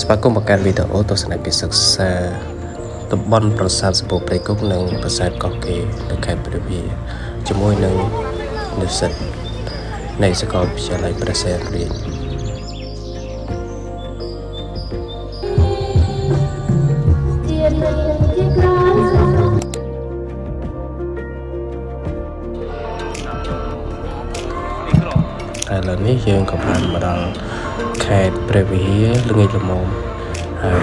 ស្វាគមន៍មកកាន់វីដេអូទស្សនកិច្ចសិក្សាតំបន់ប្រាសាទសំបូរព្រៃគុកនិងប្រាសាទកោះកេរនៅខេត្តព្រះវិហារជាមួយនឹងនិស្សិតនៃសាកលវិទ្យាល័យព្រះសីហនុរាជឥឡូវនេះយើងក៏បានមកដល់ខេត្តព្រះវិហារល្ងាចល្មមហើយ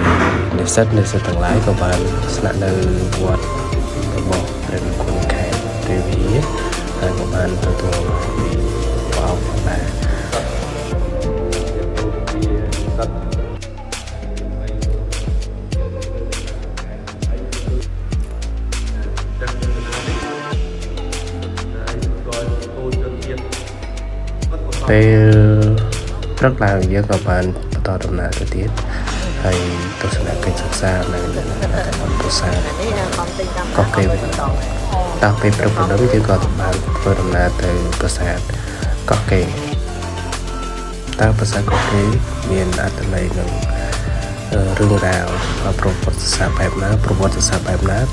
និស្សិតទាំងឡាយក៏បានស្នាក់នៅវត្តរបស់ព្រះវិគុណខេត្តព្រះវិហារហើយក៏បានទទួលបោកដែរពេលព្រឹកឡើងយើងក៏បានបន្តដំណើរទៅទៀតហើយទស្សនកិច្ចសិក្សានៅប្រាសាទកោះកេរតាំងពីព្រឹកព្រលឹមយើងក៏បានធ្វើដំណើរទៅប្រាសាទកោះកេរប្រាសាទកោះកេរមានអត្ថន័យនឹងរឿងរ៉ាវប្រវត្តិសាស្ត្របែបណា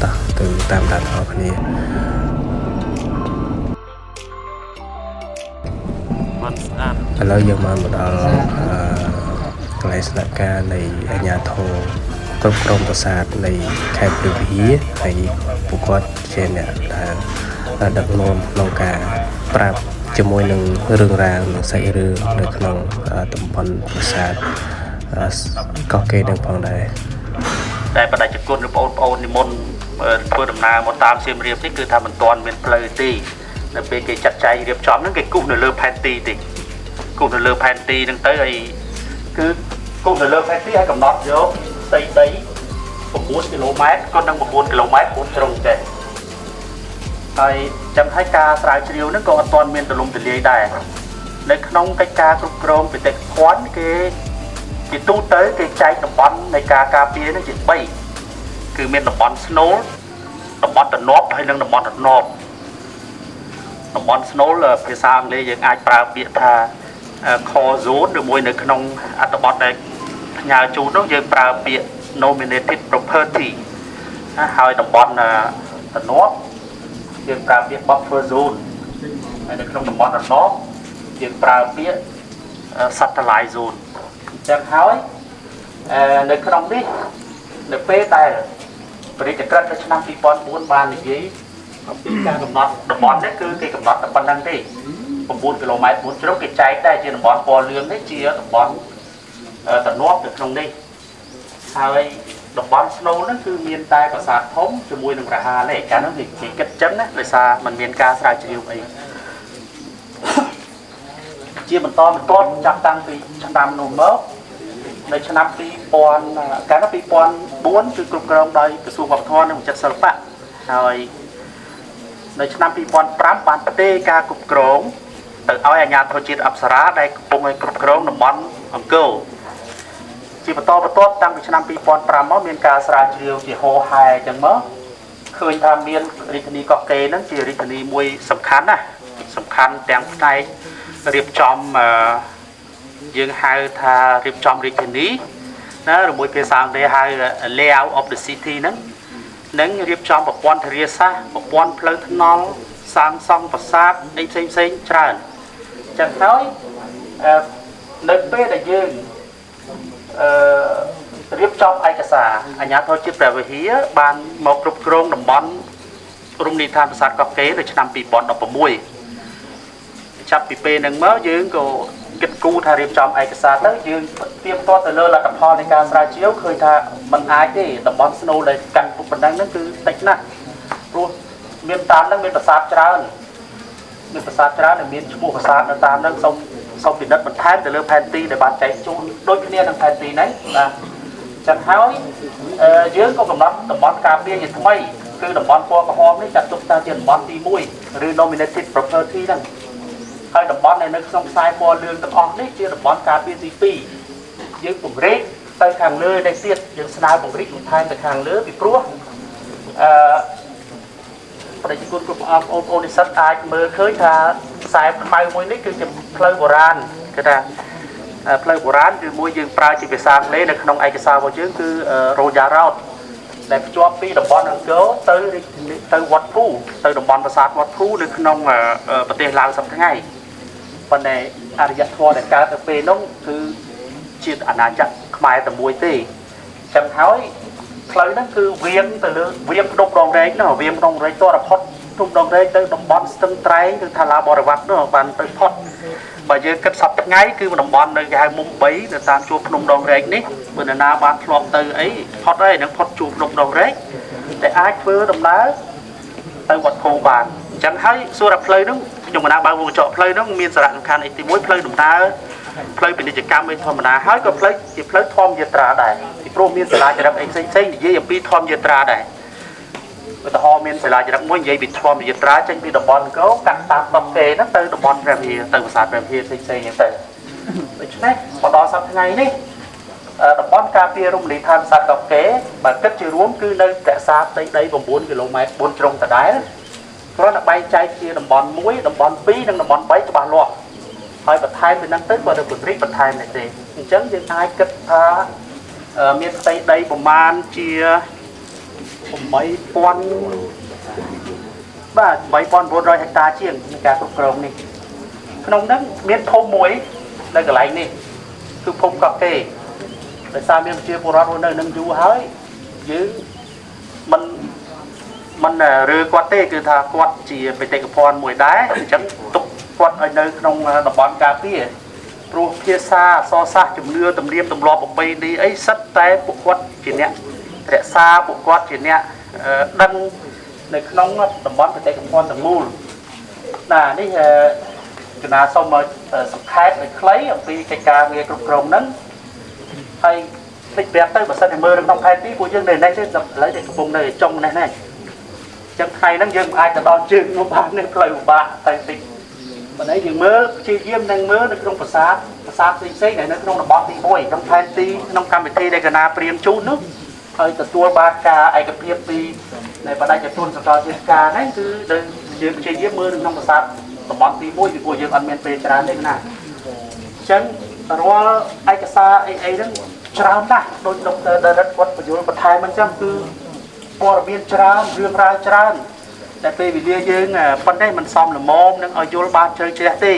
តោះទៅតាមដានអរគ្នាឥឡូវយើងមកដល់កន្លែងស្នាក់ការនៃអាជ្ញាធរគ្រប់គ្រងប្រាសាទនៃខេត្តព្រះវិហារហើយពួកគាត់ជាអ្នកដែលដឹកនាំក្នុងការប្រាប់ជាមួយនឹងរឿងរ៉ាវនិងសាច់រឿងនៅក្នុងតំបន់ប្រាសាទកោះកេរនឹងផងដែរបដិជនឬបងប្អូននិមន្តធ្វើដំណើរមកតាមសៀមរាបនេះគឺថាមិនទាន់មានផ្លូវទេនៅពេលគេចាត់ចែងរៀបចំហ្នឹងគេគូសនៅលើផែនទីទេគូសនៅលើផែនទីហ្នឹងទៅហើយគឺគូសនៅលើផែនទីឲ្យកំណត់យកផ្ទៃដី9គីឡូម៉ែត្រក៏នឹង9គីឡូម៉ែត្រ4ជ្រុងដែរហើយចាំឲ្យការស្រាវជ្រាវហ្នឹងក៏អត់ទាន់មានទូលំទូលាយដែរនៅក្នុងកិច្ចការគ្រប់គ្រងបេតិកភណ្ឌគេជាទូទៅគេចែកតំបន់នៃការការពារហ្នឹងជា3គឺមានតំបន់ស្នូលតំបន់ទំនាប់ហើយនិងតំបន់រណបតំបន់ស្នូលភាសាអង់គ្លេសយើងអាចប្រើពាក្យថា core zone ឬមួយនៅក្នុងអត្ថបទដែលផ្ញើជូននោះយើងប្រើពាក្យ nominated property ហើយតំបន់ទំនាប់យើងប្រើពាក្យ buffer zone ហើយនៅក្នុងតំបន់រណបយើងប្រើពាក្យ satellite zone អញ្ចឹងហើយនៅក្នុងនេះនៅពេលដែលព្រះរាជក្រឹត្យនៅឆ្នាំ2004បាននិយាយអំពីការកំណត់តំបន់នេះគឺគេកំណត់តែប៉ុណ្្នឹងទេ9គីឡូម៉ែត្រ4ជ្រុងគេចែកដែរជាតំបន់ពណ៌លឿងនេះជាតំបន់ទំនាប់នៅក្នុងនេះហើយតំបន់ស្នូលហ្នឹងគឺមានតែប្រាសាទធំជាមួយនឹងព្រះហាលទេកាលនោះគេគិតចឹងណាដោយសារมันមានការស្រាវជ្រាវអីជាបន្តបន្ទាប់ចាប់តាំងពីឆ្នាំនោះមកនៅឆ្នាំ2000កាលនោះ2004គឺគ្រប់គ្រងដោយក្រសួងវប្បធម៌និងវិចិត្រសិល្បៈហើយនៅឆ្នាំ2005បានផ្ទេរការគ្រប់គ្រងទៅឲ្យអាជ្ញាធរជាតិអប្សរាដែលកំពុងឲ្យគ្រប់គ្រងតំបន់អង្គរជាបន្តបន្ទាប់តាំងពីឆ្នាំ2005មកមានការស្រាវជ្រាវជាហោហែអញ្ចឹងមកឃើញថាមានរាជធានីកោះកេរហ្នឹងជារាជធានីមួយសំខាន់ណាសំខាន់ទាំងផ្នែករៀបចំយើងហៅថារៀបចំរាជធានីណាឬមួយភាសាអង់គ្លេសហៅ layout of the city ហ្នឹងនិងរៀបចំប្រព័ន្ធធារាសាស្ត្រប្រព័ន្ធផ្លូវថ្នល់សាងសង់ប្រាសាទផ្សេងច្រើនចឹងហើយនៅពេលដែលយើងរៀបចំឯកសារអាជ្ញាធរជាតិព្រះវិហារបានមកគ្រប់គ្រងតំបន់រមណីយដ្ឋានប្រាសាទកោះកេរនៅឆ្នាំ2016ចាប់ពីពេលហ្នឹងមកយើងក៏គិតគូរថារៀបចំឯកសារទៅយើងទៀមទាត់ទៅលើលទ្ធផលនៃការស្រាវជ្រាវឃើញថាมันអាចទេតំបន់ស្នូលដែលកាន់ពុកប៉ុណ្ណឹងហ្នឹងគឺតិចណាស់ព្រោះមានតាមហ្នឹងមានប្រាសាទច្រើនដែលមានឈ្មោះប្រាសាទនៅតាមហ្នឹងសូមពិនិត្យបន្ថែមទៅលើផែនទីដែលបានចែកជូនដូចគ្នានឹងផែនទីហ្នឹងបាទចឹងហើយយើងក៏កំណត់តំបន់ការពារជាថ្មីគឺតំបន់ពណ៌ក្រហមនេះចាត់ទុកថាជាតំបន់ទី1ឬ nominated property ហ្នឹងហើយតំបន់នៅក្នុងខ្សែពណ៌លឿងទាំងអស់នេះជាតំបន់ការពារទី2យើងពង្រីកទៅខាងលើនេះទៀតយើងស្នើពង្រីកបន្ថែមទៅខាងលើពីព្រោះប្រជាជនគ្រប់បងប្អូននិស្សិតអាចមើលឃើញថាខ្សែខ្មៅមួយនេះគឺជាផ្លូវបុរាណគេថា ផ្លូវបុរាណគឺមួយយើងប្រើជាភាសាអង់គ្លេសនៅក្នុងឯកសាររបស់យើងគឺ Royal Road ដែលភ្ជាប់ពីតំបន់អង្គរទៅវត្តភូទៅតំបន់ប្រាសាទវត្តភូនៅក្នុងប្រទេសឡាវសប្តាហ៍ថ្ងៃប៉ុន្តែអរិយធម៌ដែលកើតទៅពេលនោះគឺជាអាណាចក្រខ្មែរតែមួយទេចឹងហើយផ្លូវហ្នឹងគឺវៀងទៅលើវៀងភ្នំដងរែកនោះវៀងភ្នំរែកតរផុតភ្នំដងរែកទៅតំបន់ស្ទឹងត្រែងគឺថាឡាបរិវត្តនោះបានទៅផុតបើយើងគិតសប្តាហ៍ថ្ងៃគឺតំបន់នៅគេហៅមុំ3នៅតាមជួរភ្នំដងរែកនេះបើនរណាបានធ្លាប់ទៅអីផុតហើយនឹងផុតជួរភ្នំដងរែកតែអាចធ្វើដំណើរទៅវត្តភូបានអញ្ចឹងហើយសួរថាផ្លូវហ្នឹងខ្ញុំកណ្ដាលបើកវងកញ្ចក់ផ្លូវហ្នឹងមានសារៈសំខាន់អីទី1ផ្លូវដំណើរផ្លូវពាណិជ្ជកម្មឯធម្មតាហើយក៏ផ្លូវជាផ្លូវធម្មយាត្រាដែរពីព្រោះមានសាលាចរិតអីផ្សេងនិយាយអំពីធម្មយាត្រាដែរឧទាហរណ៍មានសាលាចរិតមួយនិយាយពីធម្មយាត្រាចេញពីតំបន់កោកាត់តាមដបគេហ្នឹងទៅតំបន់ព្រះវិហារទៅប្រាសាទព្រះវិហារផ្សេងៗហ្នឹងទៅដូច្នេះមកដល់សប្តាហ៍ថ្ងៃនេះតំបន់ការពាររមណីយដ្ឋានប្រាសាទដបគេបើគិតជារួមគឺនៅរក្សាផ្ទៃដី9គីឡូម៉ែត្រ4ជ្រុងដដែលគ្រាន់តែបែងចែកជាតំបន់1តំបន់2និងតំបន់3ច្បាស់លាស់ហើយបន្ថែមពីហ្នឹងទៅក៏ទៅពង្រីកបន្ថែមដែរទេអញ្ចឹងយើងអាចគិតថាមានផ្ទៃដីប្រមាណជា8000បាទ8900ហិកតាជាងនៃការគ្រប់គ្រងនេះក្នុងហ្នឹងមានភូមិមួយនៅកន្លែងនេះគឺភូមិកោះកេរដោយសារមានប្រជាពលរដ្ឋនៅនឹងយូរហើយយើងមិនរើគាត់ទេគឺថាគាត់ជាបេតិកភណ្ឌមួយដែរអញ្ចឹងទុកគាត់ឲ្យនៅក្នុងតំបន់ការពារព្រោះភាសាអក្សរសាស្ត្រជំនឿទំនៀមទម្លាប់ប្រពៃណីអីសិតតែពួកគាត់ជាអ្នករក្សាពួកគាត់ជាអ្នកដឹងនៅក្នុងតំបន់បេតិកភណ្ឌទាំងមូលណានេះកណាសូមមកសង្ខេបឲ្យខ្លីអំពីកិច្ចការងារគ្រប់គ្រងហ្នឹងហើយភ្លេចប្រាប់ទៅបើសិនតែមើលនៅក្នុងផែនទីពួកយើងនៅនេះទេឥឡូវតែកំពុងនៅចុងនេះណាចឹងថ្ងៃហ្នឹងយើងមិនអាចទៅដល់ជើងនោះបាននៅផ្លូវពិបាកតែតិចប៉ុន្តែយើងមើលព្យាយាមនឹងមើលនៅក្នុងប្រាសាទផ្សេងៗដែលនៅក្នុងតំបន់ទី1ក្នុងផែនទីក្នុងកម្មវិធីដែលកណាព្រៀងជូននោះហើយទទួលបានការឯកភាពពីនៃបដិជទុនសកលវិទ្យាការហ្នឹងគឺយើងព្យាយាមមើលនៅក្នុងប្រាសាទតំបន់ទី1ពីព្រោះយើងអត់មានពេលច្រើនទេណាអញ្ចឹងរាល់ឯកសារអីហ្នឹងច្រើនណាស់ដោយដុកទ័រដិរិទ្ធគាត់បញ្យល់បន្ថែមអញ្ចឹងគឺព័ត៌មានច្រើនរឿងរ៉ាវច្រើនតែពេលវេលាយើងប៉ុន្តែមិនសមល្មមនឹងឲ្យយល់បានជ្រៅជ្រះទេ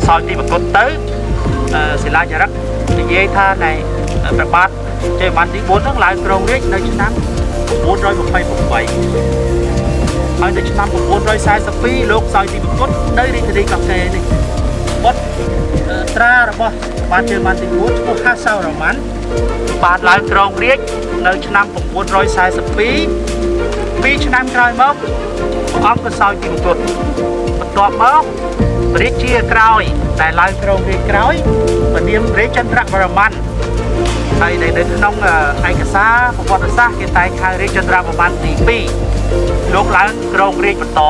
សោយទីប្រកបទៅសិលាចារឹកនិយាយថានៃប្របាទជ័យវណ្ណទី4ហ្នឹងឡើងក្រុងរាជនៅឆ្នាំ928ហើយនៅឆ្នាំ942លោកសោយទីប្រកបនៅរាជធានីកោះកេរនេះបុត្រត្រារបស់បាទជ័យវណ្ណទី4ឈ្មោះហាសៅរ៉ាម៉ាន់បានឡើងក្រុងរាជនៅឆ្នាំ942 2ឆ្នាំក្រោយមកព្រះអង្គក៏សោយទីប្រកបបន្ទាប់មករាជាក្រោយដែលឡើងក្រុងរាជក្រោយព្រះនាមរាជចន្ទ្រវរ្ម័នហើយនៅក្នុងឯកសារប្រវត្តិសាស្ត្រគេតែងហៅរាជចន្ទ្រវរ្ម័នទី2លោកឡើងក្រុងរាជបន្ត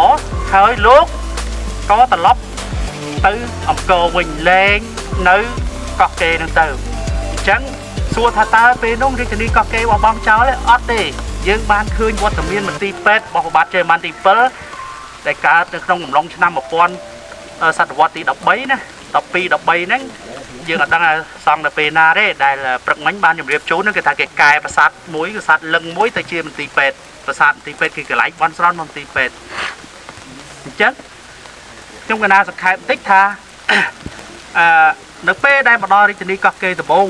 ហើយលោកក៏ត្រឡប់ទៅអង្គរវិញលែងនៅកោះកេរហ្នឹងទៅអញ្ចឹងសួរថាតើពេលនោះរាជធានីកោះកេរបោះបង់ចោលទេអត់ទេយើងបានឃើញវត្តមានមន្ទីរពេទ្យរបស់ព្រះបាទជ័យវណ្ណទី7ដែលកើតនៅក្នុងអំឡុងឆ្នាំ1000សតវត្សទី13ណា12 13ហ្នឹងយើងអត់ដឹងថាសង់ទៅពេលណាទេដែលព្រឹកមិញបានជម្រាបជូនហ្នឹងគេថាគេកែប្រាសាទមួយប្រាសាទលឹងមួយទៅជាមន្ទីរពេទ្យប្រាសាទមន្ទីរពេទ្យគឺកន្លែងបន់ស្រន់មន្ទីរពេទ្យអញ្ចឹងខ្ញុំកណាសង្ខេបបន្តិចថានៅពេលដែលមកដល់រាជធានីកោះកេរដំបូង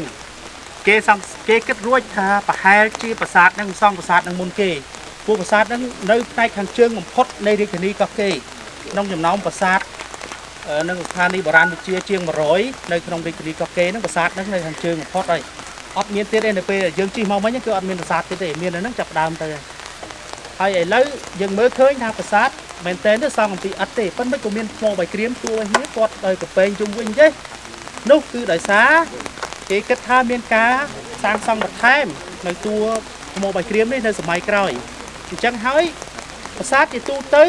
គេគិតរួចថាប្រហែលជាប្រាសាទហ្នឹងសង់ប្រាសាទហ្នឹងមុនគេពួកប្រាសាទហ្នឹងនៅផ្នែកខាងជើងបំផុតនៃរាជធានីកោះកេរក្នុងចំណោមប្រាសាទនៅស្ថានីយ៍បុរាណវិទ្យាជាង100នៅក្នុងរាជធានីកោះកេរហ្នឹងប្រាសាទហ្នឹងនៅខាងជើងបំផុតហើយអត់មានទៀតទេនៅពេលយើងជិះមកវិញគឺអត់មានប្រាសាទទៀតទេមាននៅហ្នឹងចាប់ដើមទៅហើយឥឡូវយើងមើលឃើញថាប្រាសាទមែនតើសង់អំពីឥដ្ឋទេប៉ុន្តែក៏មានថ្មបាយក្រៀមទួឲ្យនេះគាត់ដោយកប៉ែងជុំវិញទេនោះគឺដោយសារគេគិតថាមានការសាងសង់បន្ថែមនៅតួថ្មបាយក្រៀមនេះនៅសម័យក្រោយអញ្ចឹងហើយប្រាសាទជាទូទៅ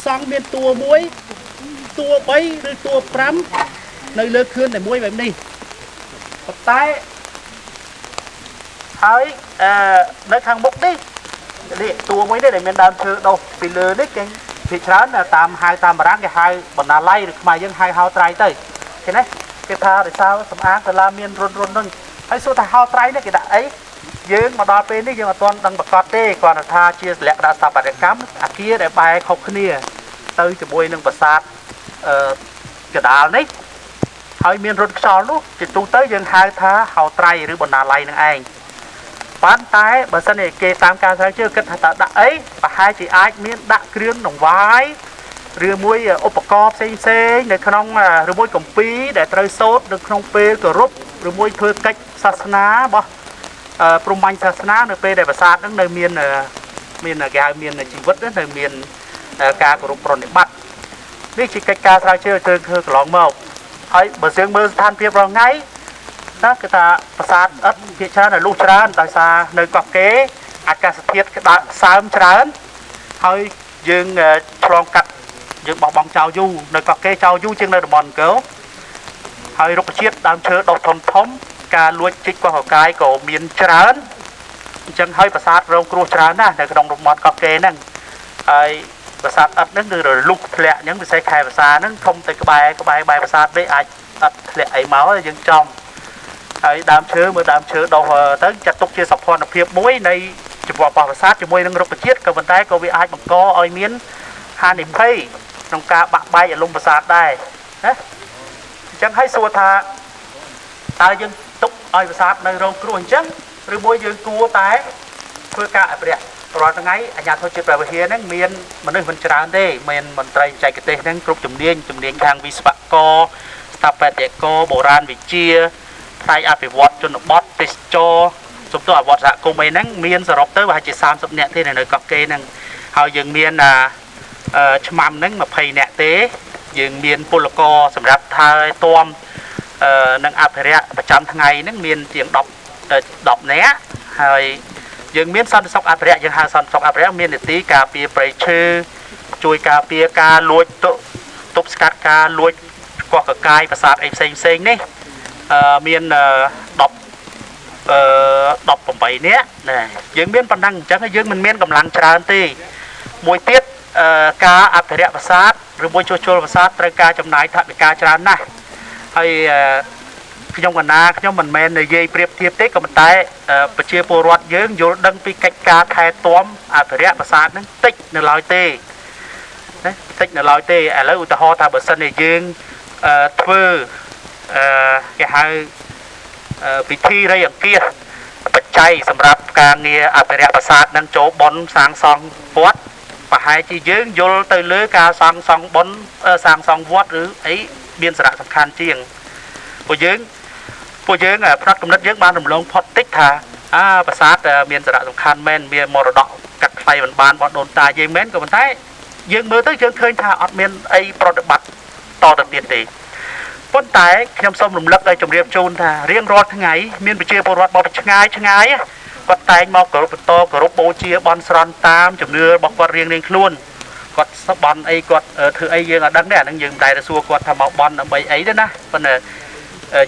សង់មានតួ1តួ3ឬតួ5 nơi lơ khươn để muối vậy đi một tay hơi nơi thằng bốc đi để tua mới để mình làm thử đâu vì lơ đấy cái thị trấn là tam hai tam mà cái hai bọn nào lay được mà dân hai hao trai tới thế này cái tha để sao sắm án từ la miên run run run hay số thà hao trai đấy cái đã ấy dương mà đo bên đấy dương mà toàn đang bật cọt tê còn là tha chia lẹ đã sập để cắm kia để bài không kia tới cho bôi nâng bật sạt cái đá đấy hơi miên run sò lúc chỉ tu tới dân hai tha hao trai rồi bọn nào lay nâng anh bán tay bà sân này kê tam ca sáng chưa kết thật đã ấy và hai chị ai miên đã kriên đồng vái rửa muối opacop xây để không rửa muối cổng pí để trời sốt được không pê cờ rúp rửa muối thưa cách sasana bo promanh sasana nơi pê để bà sát nơi miền là gà miền là chỉ vứt đến nơi miền ca của rúp để bắt biết chỉ cách ca sáng chưa chơi thưa lỏng màu ấy bà dương mơ than phiệp vào ngay đó cái ta phát ấp phía trên là lũ trơn tại sao nơi cọp kế ác thiết cái đã sớm trơn hơi dương tròn cắt dương bọc bóng chào du nơi cọp kế chào du trên nơi đồng cấu hơi rục chiết đang chơi độc thôn thống ca luộc chích qua hậu cái cổ miền trơn chân hơi phát rong cua trơn nè nơi đồng đồng cọp kế nè hơi phát ấp nó rồi lục lẹ những cái xe khai phát nó không tới cái bài phát với ai ấp lẹ ấy máu dương trong ấy đám chứa đầu tới chặt tục chia sọc hoàn phiệp muối này chụp vào bảo sát cho muối nâng rục chiết cái vấn đề có bị ai bằng co oi miến hai niệm phay trong cả bạn bay ở lung bảo sát đây chẳng hay xua tha ta dân tục oi bảo sát nơi rong cua chắc rồi muối dân cua tái phơi cả vậy rồi thằng ấy nhà thôi chụp về here nâng miền mình nơi mình tràn đây mình trai chạy cái tên nâng cục chùm điên hàng vi sạc co tập về co bổ ran vị chia thay áp vọt cho nó bót để cho chúng tôi vọt dạ cùng mấy nắng miên giờ tới và chỉ xăm sập nhẹ thế này nơi cọc kê nâng họ dừng miên là chăm nắng mà phây nhẹ tế dừng miên poloco sầm rạp thay tôm nâng áp phải và trăm ngày nắng miên tiếng đọc né rồi dừng miên săn sóc áp phải dừng hai săn sóc áp phải miên để tí cà phê bể chư chui cà phê ca lôi tụp scat ca lôi qua cả cài và sạt em xanh đấy miền đọc phẩm bảy nè này dương miền phần năng chắc là dương mình miền cầm lăng tràn tì mùi tiết ca áp thể đẹp và sát rồi mùi chua và sát trời ca trong này thật ca tràn này hay trong quần na trong mình men này dây priệp thiệp tết của mình tay và chia bồ rót dương vô đăng phi cách ca thay tóm áp thể đẹp và sát nó tích là lòi tê tích là lòi tê lấy u ta ho ta bờ sân này dương thưa cái hai vị thi đây ở kia bật chay sầm rạp càng nghe ở bên rạp sát đang chỗ bón sang song vót và hai chi dương vô tới lưới ca sang song bón sang song vót rứ ấy biên sạ sầm khan chiêng của dương ở phát công đất dương ban đồng lông phật tích thà và sát biên sạ sầm khan men biên mò đỏ cắt phay vẫn ban bọn đồn tài dương mến của mình thấy dương mơ tới dương khơi thà ở miền ấy product bát to được tiền tỷ vấn tái nhằm xong lùm lấp đây trồng riêng chôn thà riêng rót tháng ngày miền bị chia bồ rót bao ngày quạt tay mau cờ rốt to cờ rốt bố chia bon sron tam chồng nưa bọc quạt riêng luôn quạt sắp bon ấy quạt thử ấy dương ở đằng này đang dừng đại là xua quạt thà mọc bon ở bầy ấy đó nè phần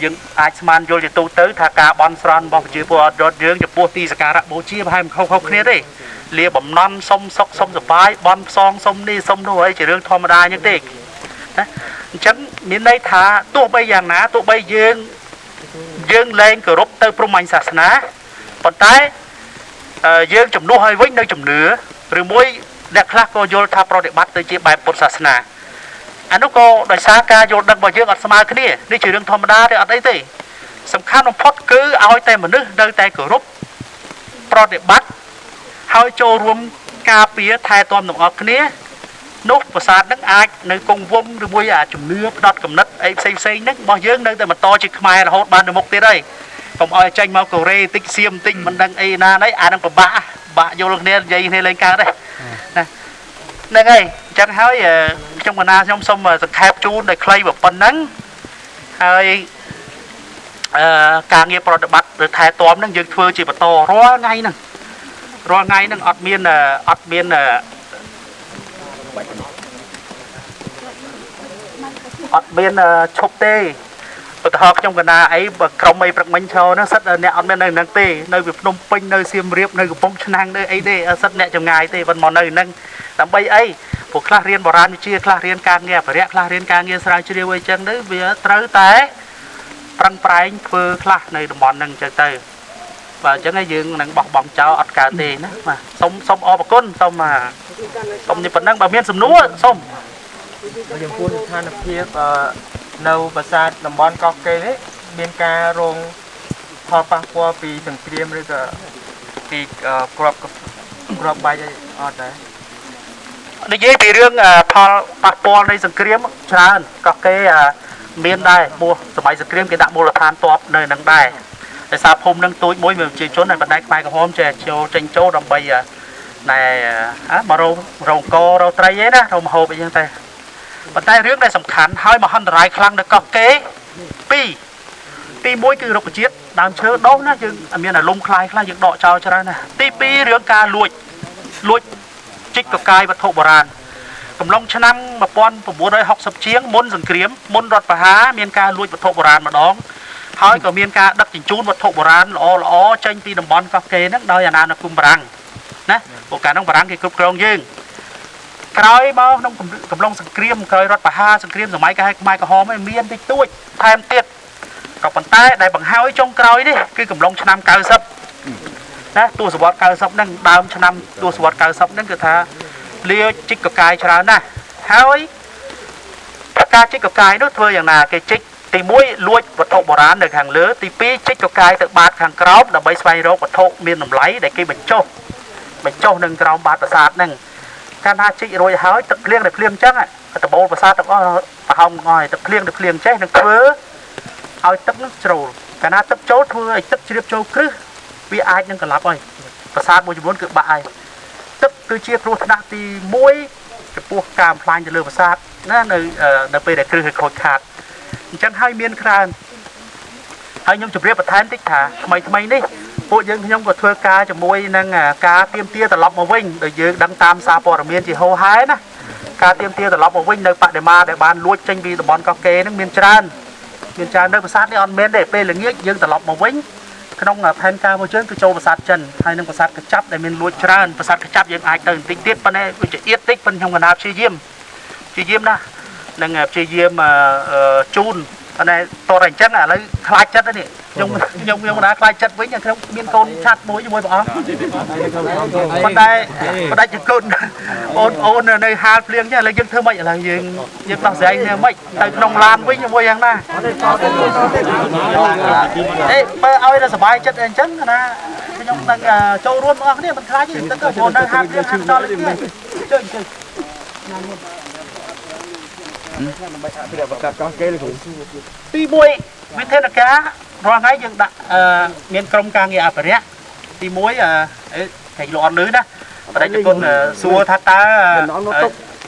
dương Iceman vô thì tu tới thà cả bon sron bọc chia bồ rót dương chụp bố ti cả rạ bố chia hai không kia đấy lia bầm non sông sóc sông sập bái bon song sông đi sông đâu ấy chỉ riêng thom đa những thế chẳng miền đây thà tụ bay giang ná tụ bay dương lên cờ rốt tới promanh sạt ná còn tái dương chùm nô hơi vĩnh nơi chùm nửa rồi mỗi đẹp khác cô vô thà pro để bắt tới chia bài bột sạt ná anh nó cô đời xa ca vô đăng vào dương ở smart cái này đi chỉ đường thom đa thì ở đây thì sầm khăn nó phốt cứ ao tay mà nước nơi tay cờ rốt pro để bắt hơi cho rùm cà pía thay tôm đồng ở cái này nốt và sát nước ai nơi công vông rồi bây giờ chùm nưa đọt cầm nứt ấy xây nước bao dương nơi mà to chỉ mai là hốt ban được một tiếng đây còn ai tranh mau cầu rê tích xiêm tinh mình đang ấy na đấy ai đang còn bạ vô lực nên dây lên cao đây này ngay chẳng hỏi trong mà na trong sông mà khép chu để clay vào phần nắng hơi càng nghe pro bắt được thay tóm nó dương thưa chỉ mà to ro ngay nè ọt miên ọt miên chụp tê តហកខ្ញុំកណាអីបើក្រុមអីព្រឹកមិញឈរហ្នឹងសិតអ្នកអត់មាននៅហ្នឹងទេនៅវាភ្នំពេញនៅសៀមរាបនៅកំពង់ឆ្នាំងនៅអីទេសិតអ្នកចម្ងាយទេមិនមកនៅហ្នឹងដើម្បីអីព្រោះខ្លះរៀនបរាណវិទ្យាខ្លះរៀនការងារអភិរក្សខ្លះរៀនការងារស្រាវជ្រាវអីចឹងទៅវាត្រូវតែប្រឹងប្រែងធ្វើខ្លះនៅតំបន់ហ្នឹងចឹងទៅបាទអញ្ចឹងហើយយើងនឹងបោះបង់ចោលអត់កើតទេណាបាទសូមអរគុណសូមនេះប៉ុណ្ណឹងបើមានសំណួរសូមចំពោះស្ថានភាពនៅប្រាសាទតំបន់កោះកេរនេះមានការរងផលប៉ះពាល់ពីសង្គ្រាមឬក៏ពីក្របបែកអត់ដែរនិយាយពីរឿងផលប៉ះពាល់នៃសង្គ្រាមច្រើនក៏គេមានដែរព្រោះសម័យសង្គ្រាមគេដាក់មូលដ្ឋានទ័ពនៅនឹងដែរតែសារភូមិនឹងទូចមួយមានប្រជាជនហើយបណ្ដៃខ្មែរក្រហមចេះចេញចូលដើម្បីណែមករោងករោត្រីឯណារោមហូបអីចឹងតែប៉ុន្តែរឿងដែលសំខាន់ហើយមហន្តរាយខ្លាំងនៅកោះកេរទី1គឺរុក្ខជាតិដើមឈើដុះណាយើងមានអាលំខ្លាយខ្លះយើងដកចោលច្រើនណាទី2រឿងការលួចជីកកកាយវត្ថុបុរាណកំឡុងឆ្នាំ1960ជាងមុនសង្គ្រាមមុនរដ្ឋប្រហារមានការលួចវត្ថុបុរាណម្ដងហើយក៏មានការដឹកជញ្ជូនវត្ថុបុរាណល្អចេញពីតំបន់កោះកេរហ្នឹងដោយអាណានិគមបារាំងណាព្រោះកាលហ្នឹងបារាំងគេគ្រប់គ្រងយើងក្រោយមកក្នុងកំឡុងសង្គ្រាមក្រោយរដ្ឋប្រហារសង្គ្រាមសម័យខ្មែរក្រហមមានតិចតួចថែមទៀតក៏ប៉ុន្តែដែលបង្ហើយចុងក្រោយនេះគឺកំឡុងឆ្នាំ90ណាទសវត្សរ៍90ហ្នឹងដើមឆ្នាំទសវត្សរ៍90ហ្នឹងគឺថាលាជីកកកាយច្រើនណាស់ហើយការជីកកកាយនោះធ្វើយ៉ាងណាគេជីកទី1លួចវត្ថុបុរាណនៅខាងលើទី2ជីកកកាយទៅបាតខាងក្រោមដើម្បីស្វែងរកវត្ថុមានតម្លៃដែលគេបញ្ចុះនឹងក្រោមបាតប្រាសាទហ្នឹងកាលណាជីករួចហើយទឹកភ្លៀងអញ្ចឹងតបូលប្រាសាទទាំងអស់ប្រហោងងហើយទឹកភ្លៀងចេះនឹងធ្វើឲ្យទឹកនោះជ្រោលកាលណាទឹកចូលធ្វើឲ្យទឹកជ្រាបចូលគ្រឹះវាអាចនឹងកន្លាប់ហើយប្រាសាទមួយចំនួនគឺបាក់ហើយទឹកគឺជាគ្រោះថ្នាក់ទី1ចំពោះការបំផ្លាញទៅលើប្រាសាទណានៅពេលដែលគ្រឹះខូចខាតអញ្ចឹងហើយមានច្រើនហើយខ្ញុំជម្រាបបន្ថែមតិចថាថ្មីនេះពួកយើងខ្ញុំក៏ធ្វើការជាមួយនឹងការទៀមទាត្រឡប់មកវិញដោយយើងដឹងតាមសារព័ត៌មានជាហូរហែណាការទៀមទាត្រឡប់មកវិញនៅបដិមាដែលបានលួចចេញពីតំបន់កោះកេរហ្នឹងមានច្រើននៅប្រាសាទនេះអត់មែនទេពេលល្ងាចយើងត្រឡប់មកវិញក្នុងផែនការរបស់យើងគឺចូលប្រាសាទចិនហើយនឹងប្រាសាទកញ្ចាប់ដែលមានលួចច្រើនប្រាសាទកញ្ចាប់យើងអាចទៅបន្តិចទៀតប៉ុន្តែវាជាអៀតតិចប៉ុន្តែខ្ញុំកណ្ដាលព្យាយាមណានឹងព្យាយាមជូនតែតរតែអញ្ចឹងឥឡូវខ្លាចចិត្តនេះខ្ញុំមិនដាខ្លាចចិត្តវិញខ្ញុំមានកូនឆាត់មួយជាមួយព្រះអង្គប៉ុន្តែបដិជគុណអូននៅហាលភ្លៀងចឹងឥឡូវយើងធ្វើម៉េចឥឡូវយើងដោះស្រាយនេះម៉េចទៅក្នុងឡានវិញជាមួយយ៉ាងណាបើឲ្យតែសុបាយចិត្តអញ្ចឹងណាខ្ញុំនឹងចូលរួមបងប្អូនគ្នាមិនខ្លាចទេទឹកក៏ចូលនៅហាលភ្លៀងហាលចោលនេះជើញដើម្បីអភិរក្សបង្កើតកោះកេរទី1វិធានការរាល់ថ្ងៃយើងដាក់មានក្រុមការងារអភិរក្សទី1គេលក់អត់លឺណាបដិជនសួរថាតើ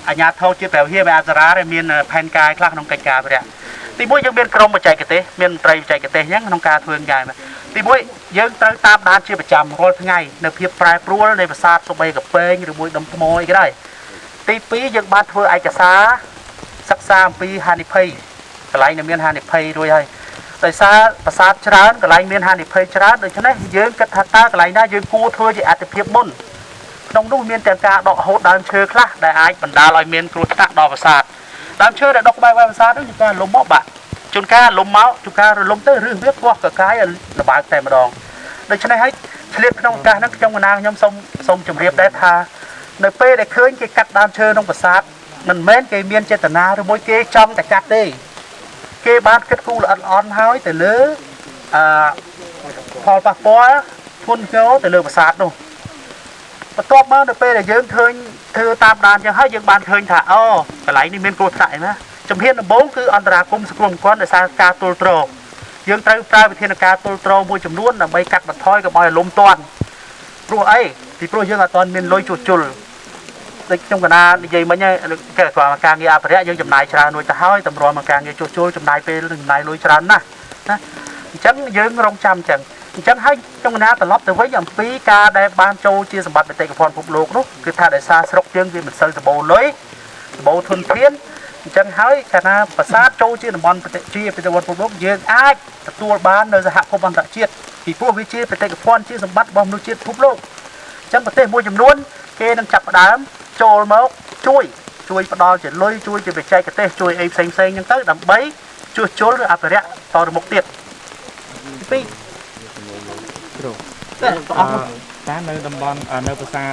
អាជ្ញាធរជាតិព្រះវិហារអប្សរាមានផែនការខ្លះក្នុងកិច្ចការអភិរក្សទី1យើងមានក្រុមបច្ចេកទេសមានមន្ត្រីបច្ចេកទេសអញ្ចឹងក្នុងការធ្វើការទី1យើងត្រូវតាមដានជាប្រចាំរាល់ថ្ងៃនៅភាពប្រែប្រួលនៃប្រាសាទសូម្បីកពេងឬមួយដុំថ្មអីក៏ដោយទី2យើងបានធ្វើឯកសារសិក្សាអំពីហានិភ័យកន្លែងដែលមានហានិភ័យរួចហើយដោយសារប្រាសាទច្រើនកន្លែងមានហានិភ័យច្រើនដូច្នេះយើងគិតថាតើកន្លែងណាយើងគួរធ្វើជាអតិភិបមុនក្នុងនោះមានទាំងការដកហូតដើមឈើខ្លះដែលអាចបណ្ដាលឲ្យមានគ្រោះថ្នាក់ដល់ប្រាសាទដើមឈើដែលដកក្បែរប្រាសាទនោះជាការលំមកបាក់ជួនកាលលំមកជួនកាលរលំទៅឬវាពោះកកាយលបើកតែម្ដងដូច្នេះហើយឆ្លៀតក្នុងឱកាសហ្នឹងខ្ញុំសូមជម្រាបដែរថានៅពេលដែលឃើញគេកាត់ដើមឈើក្នុងប្រាសាទមិនមែនគេមានចេតនាឬមួយគេចង់តែកាត់ទេគេបានគិតគូរល្អិតល្អន់ហើយទៅលើផលប៉ះពាល់ធ្ងន់ធ្ងរទៅលើប្រាសាទនោះបន្ទាប់មកនៅពេលដែលយើងឃើញធ្វើតាមដានចឹងហើយយើងបានឃើញថាកន្លែងនេះមានគ្រោះថ្នាក់អីណាជំហានដំបូងគឺអន្តរាគមន៍សង្គមគាត់ដោយសារការទល់ទ្រយើងត្រូវប្រើវិធានការទល់ទ្រមួយចំនួនដើម្បីកាត់បន្ថយកុំឲ្យលំទាន់ព្រោះអីពីព្រោះយើងអត់ទាន់មានលុយជួសជុលដូចខ្ញុំកណានិយាយមិញគេថាការងារអភិរក្សយើងចំណាយច្រើនមួយទៅហើយតម្រាំមកការងារជួសជុលចំណាយពេលចំណាយលុយច្រើនណាស់ណាអញ្ចឹងយើងរងចាំអញ្ចឹងហើយខ្ញុំកណាត្រឡប់ទៅវិញអំពីការដែលបានចូលជាសម្បត្តិបេតិកភណ្ឌពិភពលោកនោះគឺថាដោយសារស្រុកយើងវាមិនសូវសម្បូរលុយសម្បូរធនធាន ចឹងហើយកាលណាប្រាសាទចូលជាតំបន់បេតិកភណ្ឌពិភពលោកយើងអាចទទួលបាននៅសហគមន៍អន្តរជាតិពីព្រោះវាជាបេតិកភណ្ឌជាសម្បត្តិរបស់មនុស្សជាតិពិភពលោកចឹងប្រទេសមួយចំនួនគេនឹងចាប់ផ្ដើមចូលមកជួយផ្ដល់ជាលុយជួយជាបច្ចេកទេសជួយអីផ្សេងចឹងទៅដើម្បីជួសជុលឬអភិរក្សតទៅមុខទៀតទី2គ្រូតែនៅតំបន់នៅប្រាសាទ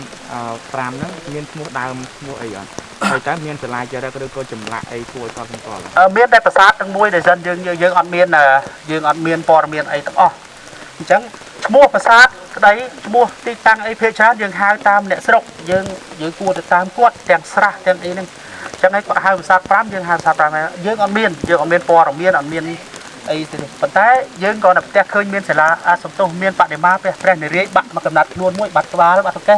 5ហ្នឹងមានឈ្មោះដើមឈ្មោះអីអត់ហើយតើមានសាលាចារឹកឬក៏ចម្លាក់អីគួរឲ្យកត់សម្គាល់មានតែប្រាសាទទាំងមួយដែលសិនយើងអត់មានព័ត៌មានអីទាំងអស់អញ្ចឹងឈ្មោះប្រាសាទក្តីឈ្មោះទីតាំងអីភាគច្រើនយើងហៅតាមអ្នកស្រុកយើងគួរទៅតាមគាត់ទាំងស្រះទាំងអីហ្នឹងអញ្ចឹងហើយគាត់ហៅប្រាសាទ5យើងហៅប្រាសាទ5យើងអត់មានព័ត៌មានអត់មានអីទេប៉ុន្តែយើងក៏នៅផ្ទះឃើញមានសាលាសំទោសមានបដិមាព្រះនារាយណ៍បាក់មកកំណត់ខ្លួនមួយបាត់ក្បាលបាត់ប្រកែ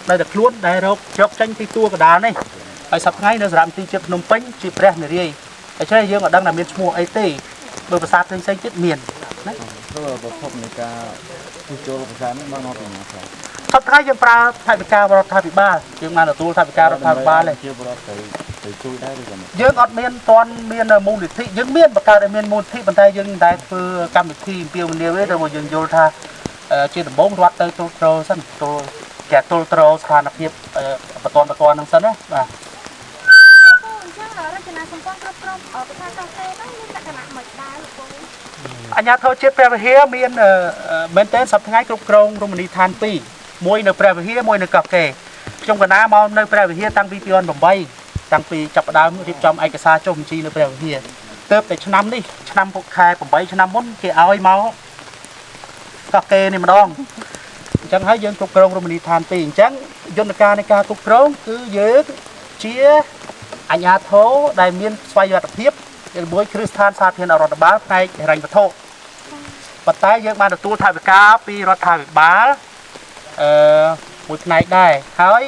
នៅតែខ្លួនដែលរកយកចេញពីតួកណ្ដាលនេះហើយសប្តាហ៍ថ្ងៃនៅសារមន្ទីរជាតិភ្នំពេញជាព្រះនារាយណ៍ដូច្នេះយើងអត់ដឹងថាមានឈ្មោះអីទេបើប្រាសាទផ្សេងទៀតមានណាព្រោះប្រភពនៃការជួសជុលប្រាសាទនេះមកពីណាខ្លះសប្តាហ៍យើងប្រើថវិការដ្ឋាភិបាលយើងបានទទួលថវិការដ្ឋាភិបាលទេជាបរិបទទៅជួយដែរឬក៏យើងអត់មានទាន់មានមូលនិធិយើងមានបង្កើតឲ្យមានមូលនិធិប៉ុន្តែយើងតែធ្វើកម្មវិធីអំពាវនាវទេព្រោះយើងយល់ថាជាដំបូងរដ្ឋទៅទូលត្រសិនគេទូលត្រស្ថានភាពបន្តហ្នឹងសិនណាបាទអញ្ចឹងរចនាសម្ព័ន្ធគ្រប់គ្រងប្រសាទកោះកេរហ្នឹងមានលក្ខណៈមិនដែរលោកគ្រូអាជ្ញាធរជាតិព្រះវិហារមានមែនទែនសប្តាហ៍ថ្ងៃគ្រប់គ្រងរមណីយដ្ឋាន2មួយនៅព្រះវិហារមួយនៅកោះកេរខ្ញុំកណាមកនៅព្រះវិហារតាំងពី2008តាំងពីចាប់ផ្ដើមរៀបចំឯកសារចុះបញ្ជីនៅព្រះវិហារទើបតែឆ្នាំនេះឆ្នាំខែ8ឆ្នាំមុនគេឲ្យមកកោះកេរនេះម្ដងអញ្ចឹងហើយយើងគ្រប់គ្រងរមណីយដ្ឋាន2អញ្ចឹងយន្តការនៃការគ្រប់គ្រងគឺយើងជាអាជ្ញាធរដែលមានស្វ័យយត្តភាពជាមួយគ្រឹះស្ថានសាធារណរដ្ឋបាលផ្នែកហិរញ្ញវត្ថុប៉ុន្តែយើងបានទទួលថវិកាពីរដ្ឋាភិបាលមួយផ្នែកដែរហើយ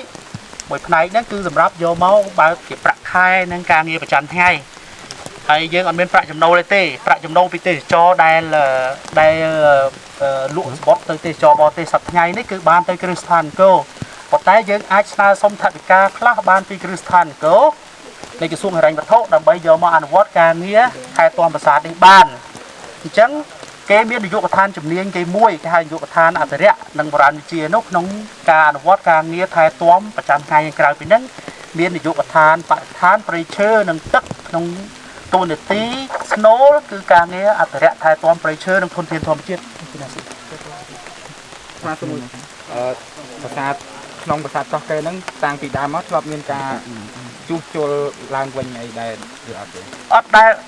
មួយផ្នែកហ្នឹងគឺសម្រាប់យកមកបើជាប្រាក់ខែនិងការងារប្រចាំថ្ងៃហើយយើងអត់មានប្រាក់ចំណូលទេប្រាក់ចំណូលពីទេសចរដែលលក់សម្បត្តិទៅទេសចរបរទេសសប្តាហ៍ថ្ងៃនេះគឺបានទៅគ្រឹះស្ថានអង្គរប៉ុន្តែយើងអាចស្នើសុំថវិកាខ្លះបានពីគ្រឹះស្ថានអង្គរនៃក្រសួងហិរញ្ញវត្ថុដើម្បីយកមកអនុវត្តការងារថែទាំប្រាសាទនេះបានអញ្ចឹងគេមាននាយកដ្ឋានជំនាញគេមួយគេហៅនាយកដ្ឋានអភិរក្សនិងបរិញ្ញាជានោះក្នុងការអនុវត្តការងារថែទាំប្រចាំថ្ងៃក្រៅពីហ្នឹងមាននាយកដ្ឋានបរិស្ថានព្រៃឈើនិងទឹកក្នុងតួនាទីស្នូលគឺការងារអភិរក្សថែទាំព្រៃឈើនិងធនធានធម្មជាតិប្រាសាទក្នុងប្រាសាទកោះកេរហ្នឹងតាំងពីដើមមកធ្លាប់មានការជួសជុលឡើងវិញអីដែរឬអត់ទេ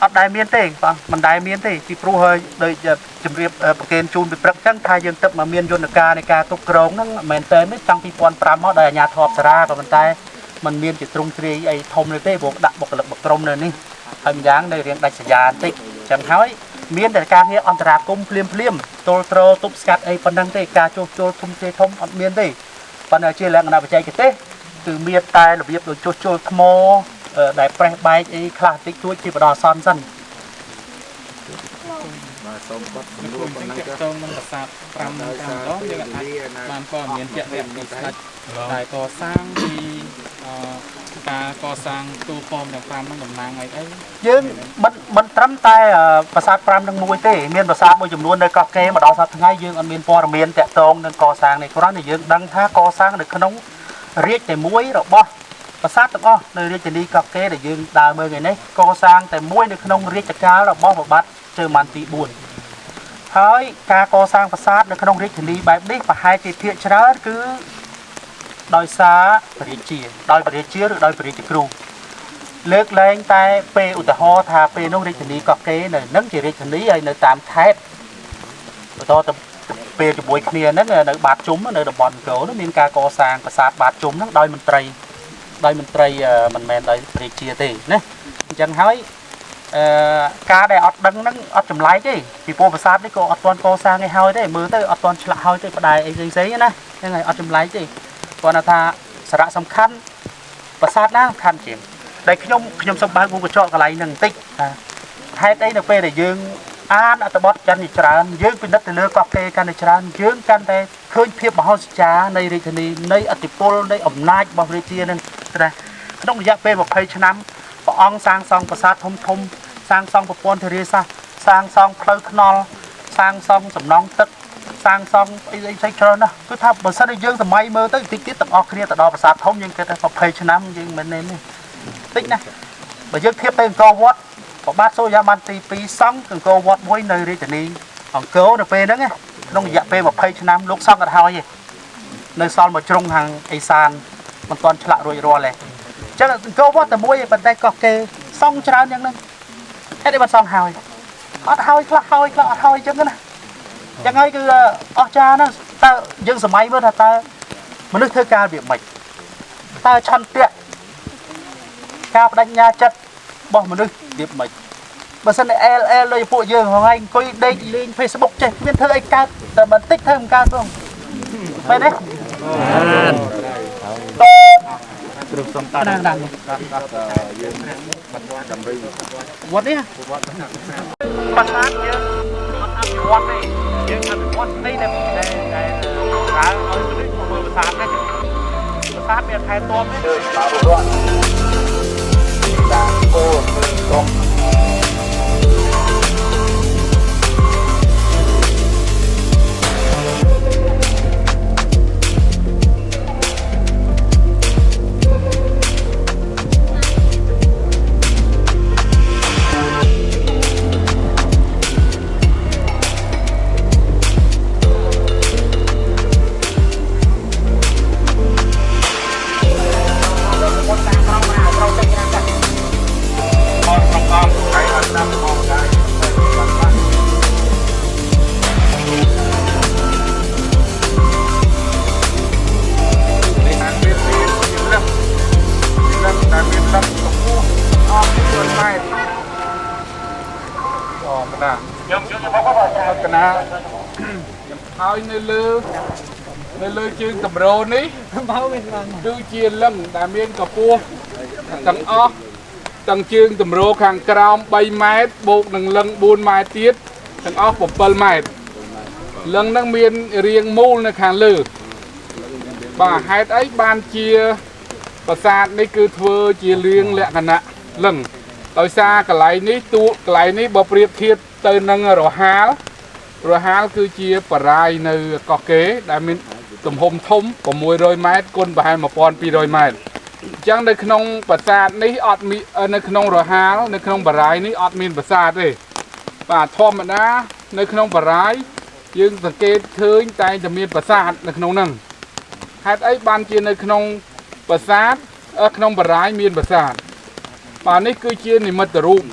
អត់ដែលមានទេបងមិនដែលមានទេពីព្រោះហើយដូចជំរាបប្រកេនជូនពីព្រឹកចឹងថាយើងទឹកមកមានយន្តការនៃការគ្រប់គ្រងហ្នឹងមែនតើនេះតាំងពី2005មកដោយអាជ្ញាធរអប្សរាក៏ប៉ុន្តែมันមានជាទ្រង់ទ្រាយអីធំទេព្រោះដាក់បុគ្គលិកបក្រុមនៅនេះហើយម្យ៉ាងនៅរៀងដាច់សញ្ញាបន្តិចចឹងហើយមានតែការងារអន្តរាគមភ្លាមទល់ត្រទប់ស្កាត់អីប៉ុណ្ណឹងទេការជួសជុលធំអត់មានទេប៉ុន្តែជាលក្ខណៈបច្ចេកទេសគឺមានតែរបៀបដូចជួសជុលថ្មដែលប្រេះបែកអីខ្លះតិចតួចជាបដអសន្នសិនបាទសូមបត់សម្រួលប៉ុណ្ណឹងទៅនឹងប្រាសាទ5នៅតាមដងយើងអាចបានព័ត៌មានជាក់លាក់ពីស្ដេចតែកសាងពីការកសាងទូប៉មទាំង5នឹងតំណាងអីយើងមិនត្រឹមតែប្រាសាទ5នឹងមួយទេមានប្រាសាទមួយចំនួននៅកោះកេរមកដល់សប្តាហ៍ថ្ងៃយើងអត់មានព័ត៌មានតាក់ទងនឹងកសាងនេះគ្រាន់តែយើងដឹងថាកសាងនៅក្នុងរាជតែមួយរបស់ប្រាសាទទាំងអស់នៅរាជធានីកោះកេរដែលយើងដើរមើលថ្ងៃនេះកសាងតែមួយនៅក្នុងរាជកាលរបស់ព្រះបាទជើម៉ាន់ទី4ហើយការកសាងប្រាសាទនៅក្នុងរាជធានីបែបនេះប្រហែលជាភាគច្រើនគឺដោយសារព្រះរាជាដោយព្រះរាជាឬដោយព្រះរាជគ្រូលើកលែងតែពេលឧទាហរណ៍ថាពេលនោះរាជធានីកោះកេរនៅនឹងជារាជធានីហើយនៅតាមខេត្តបន្តទៅពេលជាមួយគ្នាហ្នឹងនៅបាតជុំនៅតំបន់អង្គរនោះមានការកសាងប្រាសាទបាតជុំហ្នឹងដោយមន្ត្រីមិនមែនដោយព្រះរាជាទេណាអញ្ចឹងហើយការដែលអត់ដឹងហ្នឹងអត់ចម្លែកទេពីព្រោះប្រាសាទនេះក៏អត់ទាន់កសាងឯហើយទេមើលទៅអត់ទាន់ឆ្លាក់ហើយទេផ្ដែអីផ្សេងៗណាហ្នឹងហើយអត់ចម្លែកទេគាត់ថាសារៈសំខាន់ប្រាសាទណាសំខាន់ជាងដែលខ្ញុំសូមបើកមុខកញ្ចក់កន្លែងហ្នឹងបន្តិចហេតុអីនៅពេលដែលយើងអានអត្ថបទកាន់តែច្រើនយើងពិនិត្យទៅលើកោះកេរកាន់តែច្រើនយើងកាន់តែឃើញភាពមហោស្ចារនៃរាជធានីនៃអធិពលនៃអំណាចរបស់រាជានឹងណាក្នុងរយៈពេល20ឆ្នាំព្រះ ព្រះអង្គសាងសង់ប្រាសាទធំធំសាងសង់ប្រព័ន្ធធារាសាស្ត្រសាងសង់ផ្លូវថ្នល់សាងសង់សំណង់ទឹកសាងសង់អីផ្សេងច្រើនណាស់គឺថាបើសិនជាយើងសម័យមើលទៅតិចទៀតទាំងអស់គ្នាទៅដល់ប្រាសាទធំយើងគិតថា20ឆ្នាំយើងមិនមែនទេតិចណាស់បើយើងធៀបទៅអង្គរវត្តព្រះបាទសូរ្យាបានទី2សង់អង្គរវត្តមួយនៅរាជធានីអង្គរនៅពេលហ្នឹងក្នុងរយៈពេល20ឆ្នាំលោកសង់អត់ហើយទេនៅសល់មួយជ្រុងខាងអេសានមិនទាន់ឆ្លាក់រួចរាល់ទេអញ្ចឹងអង្គរវត្តតែមួយឯប៉ុន្តែក៏គេសង់ច្រើនយ៉ាងហ្នឹងហេតុអីបានសង់ហើយអត់ហើយខ្លះហើយខ្លះអត់ហើយអញ្ចឹងណាចឹងហើយគឺអស្ចារ្យណាស់តើយើងសម័យមើលថាតើមនុស្សធ្វើការវាមិនតើឆន្ទៈការបដិញ្ញាចិត្តរបស់មនុស្សវាមិនបើសិនតែ LL ដូចពួកយើងហងៃអង្គុយដេកលេង Facebook ចេះគ្មានធ្វើអីកើតតែបន្តិចធ្វើមិនកើតផងមែនទេគ្រប់សំតាដល់យើងវត្តនេះប្រាសាទយើងអត់អភិវឌ្ឍទេយើងអភិវឌ្ឍនេះតែប្រើឲ្យមនុស្សមើលប្រាសាទនេះប្រាសាទមានថែទាំទេលើបាររត់តាមគោក្រុមហើយនៅលើជើងតម្រោនេះគឺជាលឹងដែលមានកម្ពស់ទាំងអស់ទាំងជើងតម្រោខាងក្រោម3ម៉ែត្របូកនឹងលឹង4ម៉ែត្រទៀតទាំងអស់7ម៉ែត្រលឹងហ្នឹងមានរាងមូលនៅខាងលើបាទហេតុអីបានជាប្រាសាទនេះគឺធ្វើជារាងលក្ខណៈលឹងដោយសារកន្លែងនេះបើប្រៀបធៀបទៅនឹងរហាលគឺជាបរាយនៅកោះកេរដែលមានទំហំធំ600ម៉ែត្រគុណប្រហែល1200ម៉ែត្រអញ្ចឹងនៅក្នុងប្រាសាទនេះអត់មាននៅក្នុងរហាលនៅក្នុងបរាយនេះអត់មានប្រាសាទទេបាទធម្មតានៅក្នុងបរាយយើងសង្កេតឃើញតែតែមានប្រាសាទនៅក្នុងហ្នឹងហេតុអីបានជានៅក្នុងប្រាសាទក្នុងបរាយមានប្រាសាទបាទនេះគឺជានិមិត្តរូប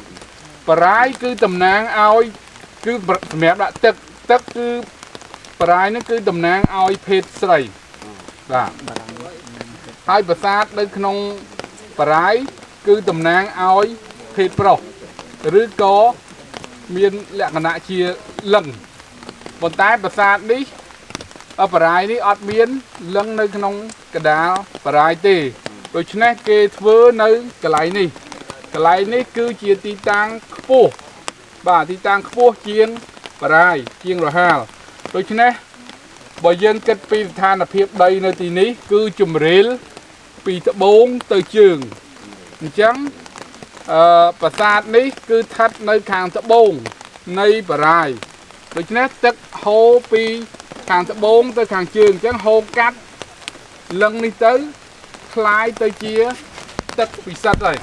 បរាយគឺតំណាងឲ្យគឺសម្រាប់ដាក់ទឹកគឺបរាយនេះគឺតំណាងឲ្យភេទស្រីបាទហើយប្រាសាទនៅក្នុងបរាយគឺតំណាងឲ្យភេទប្រុសឬក៏មានលក្ខណៈជាលឹងប៉ុន្តែប្រាសាទនេះបរាយនេះអត់មានលឹងនៅក្នុងកដាលបរាយទេដូច្នេះគេធ្វើនៅកន្លែងនេះគឺជាទីតាំងខ្ពស់បាទទីតាំងខ្ពស់ជាងបរាយជាងរហាលដូច្នេះបើយើងគិតពីស្ថានភាពដីនៅទីនេះគឺជំរាលពីត្បូងទៅជើងអញ្ចឹងប្រាសាទនេះគឺស្ថិតនៅខាងត្បូងនៃបរាយដូច្នេះទឹកហូរពីខាងត្បូងទៅខាងជើងអញ្ចឹងហូរកាត់លឹងនេះទៅคล้ายទៅជាទឹកពិសិដ្ឋហើយ